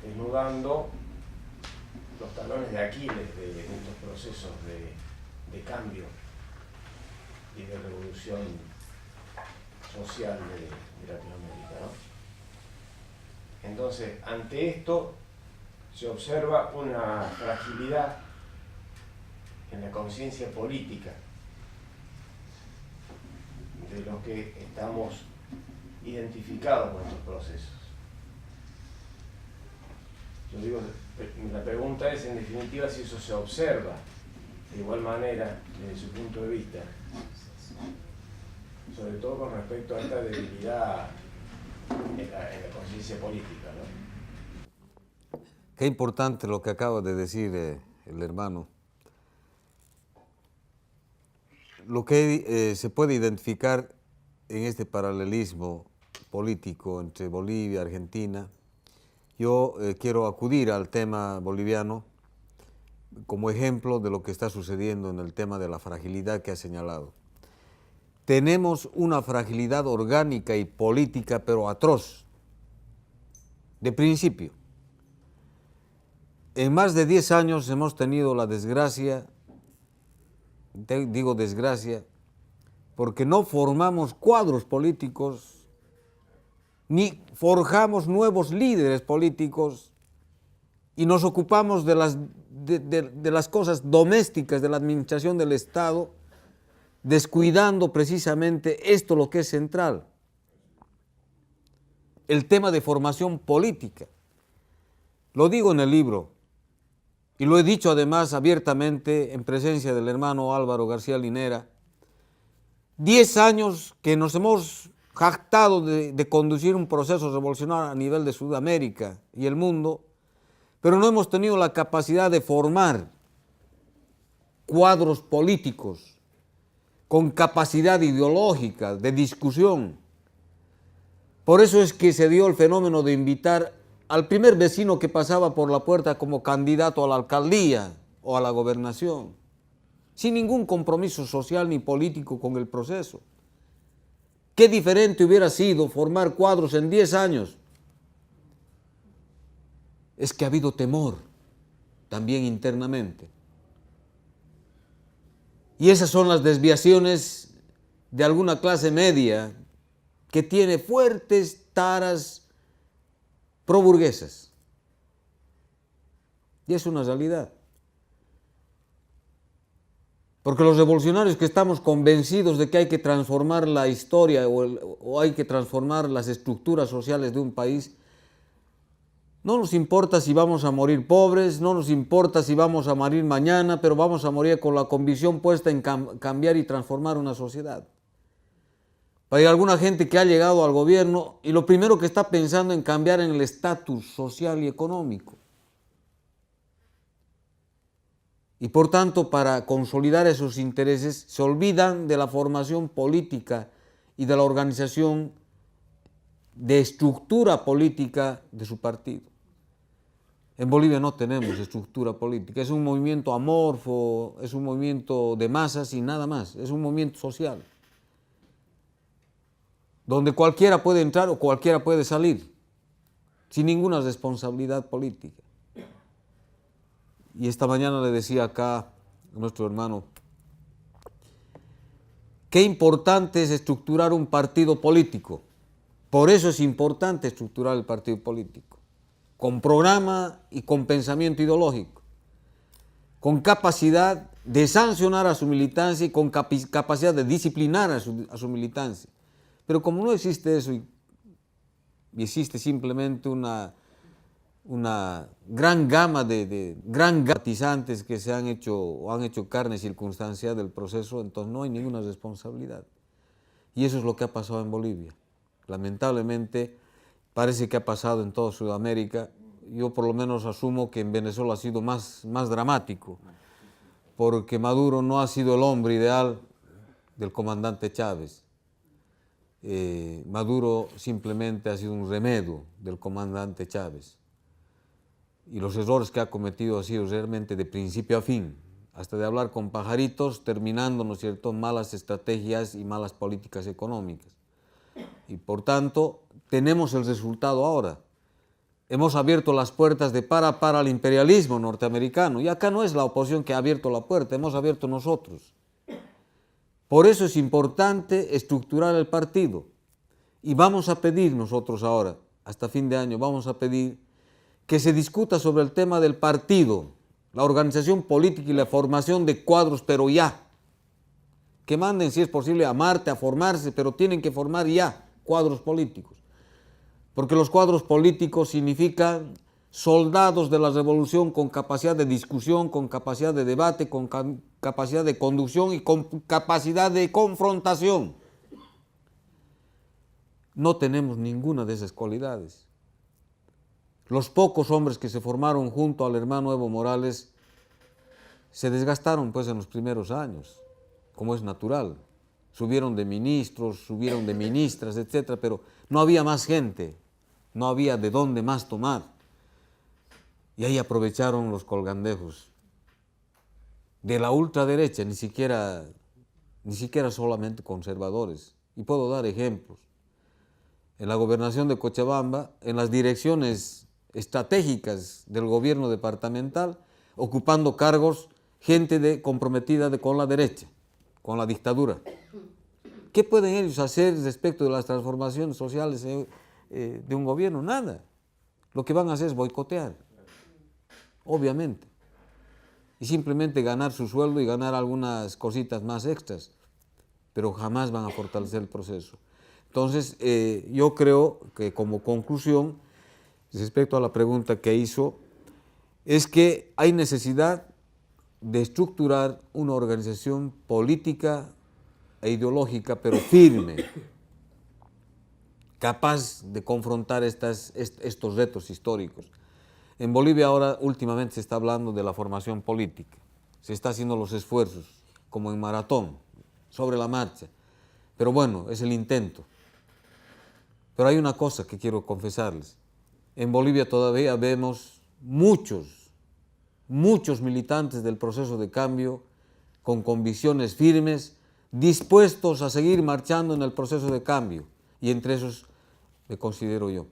desnudando los talones de Aquiles de estos procesos de cambio y de revolución social de Latinoamérica, ¿no? Entonces, ante esto se observa una fragilidad en la conciencia política de los que estamos identificados con estos procesos. Yo digo, la pregunta es, en definitiva, si eso se observa de igual manera desde su punto de vista, sobre todo con respecto a esta debilidad en la conciencia política, ¿no? Qué importante lo que acaba de decir el hermano. lo que se puede identificar en este paralelismo político entre Bolivia y Argentina, yo quiero acudir al tema boliviano como ejemplo de lo que está sucediendo en el tema de la fragilidad que ha señalado. Tenemos una fragilidad orgánica y política, pero atroz, de principio. En más de 10 años hemos tenido la desgracia, digo desgracia, porque no formamos cuadros políticos, ni forjamos nuevos líderes políticos, y nos ocupamos de las cosas domésticas de la administración del Estado, descuidando precisamente esto lo que es central, el tema de formación política. Lo digo en el libro, y lo he dicho además abiertamente en presencia del hermano Álvaro García Linera. 10 años que nos hemos jactado de conducir un proceso revolucionario a nivel de Sudamérica y el mundo, pero no hemos tenido la capacidad de formar cuadros políticos con capacidad ideológica, de discusión. Por eso es que se dio el fenómeno de invitar al primer vecino que pasaba por la puerta como candidato a la alcaldía o a la gobernación, sin ningún compromiso social ni político con el proceso. Qué diferente hubiera sido formar cuadros en 10 años. Es que ha habido temor también internamente. Y esas son las desviaciones de alguna clase media que tiene fuertes taras proburguesas. Y es una realidad. Porque los revolucionarios que estamos convencidos de que hay que transformar la historia o hay que transformar las estructuras sociales de un país, no nos importa si vamos a morir pobres, no nos importa si vamos a morir mañana, pero vamos a morir con la convicción puesta en cambiar y transformar una sociedad. Hay alguna gente que ha llegado al gobierno y lo primero que está pensando en cambiar en el estatus social y económico. Y por tanto, para consolidar esos intereses, se olvidan de la formación política y de la organización de estructura política de su partido. En Bolivia no tenemos estructura política, es un movimiento amorfo, es un movimiento de masas y nada más, es un movimiento social, donde cualquiera puede entrar o cualquiera puede salir, sin ninguna responsabilidad política. Y esta mañana le decía acá a nuestro hermano, qué importante es estructurar un partido político. Por eso es importante estructurar el partido político, con programa y con pensamiento ideológico, con capacidad de sancionar a su militancia y con capacidad de disciplinar a su militancia. Pero como no existe eso y existe simplemente una gran gama de simpatizantes que se han hecho carne circunstancial del proceso, entonces no hay ninguna responsabilidad. Y eso es lo que ha pasado en Bolivia. Lamentablemente parece que ha pasado en toda Sudamérica. Yo por lo menos asumo que en Venezuela ha sido más dramático, porque Maduro no ha sido el hombre ideal del comandante Chávez. Maduro simplemente ha sido un remedio del comandante Chávez. Y los errores que ha cometido ha sido realmente de principio a fin, hasta de hablar con pajaritos, terminando, ¿no es cierto?, malas estrategias y malas políticas económicas. Y por tanto, tenemos el resultado ahora. Hemos abierto las puertas de par a par al imperialismo norteamericano. Y acá no es la oposición que ha abierto la puerta, hemos abierto nosotros. Por eso es importante estructurar el partido. Y vamos a pedir nosotros ahora, hasta fin de año, vamos a pedir que se discuta sobre el tema del partido, la organización política y la formación de cuadros, pero ya. Que manden, si es posible, a Marte a formarse, pero tienen que formar ya cuadros políticos. Porque los cuadros políticos significan soldados de la revolución con capacidad de discusión, con capacidad de debate, con capacidad de conducción y con capacidad de confrontación. No tenemos ninguna de esas cualidades. Los pocos hombres que se formaron junto al hermano Evo Morales se desgastaron pues en los primeros años. como es natural. Subieron de ministros, subieron de ministras, etc., pero no había más gente, no había de dónde más tomar. Y ahí aprovecharon los colgandejos de la ultraderecha, ni siquiera solamente conservadores. Y puedo dar ejemplos. En la gobernación de Cochabamba, en las direcciones estratégicas del gobierno departamental, ocupando cargos, gente comprometida con la derecha, con la dictadura. ¿Qué pueden ellos hacer respecto de las transformaciones sociales de un gobierno? Nada. Lo que van a hacer es boicotear, obviamente. Y simplemente ganar su sueldo y ganar algunas cositas más extras, pero jamás van a fortalecer el proceso. Entonces, yo creo que como conclusión, respecto a la pregunta que hizo, es que hay necesidad de estructurar una organización política e ideológica, pero firme, capaz de confrontar estos retos históricos. En Bolivia ahora últimamente se está hablando de la formación política, se está haciendo los esfuerzos, como en maratón, sobre la marcha, pero bueno, es el intento. Pero hay una cosa que quiero confesarles, en Bolivia todavía vemos muchos militantes del proceso de cambio con convicciones firmes, dispuestos a seguir marchando en el proceso de cambio, y entre esos me considero yo.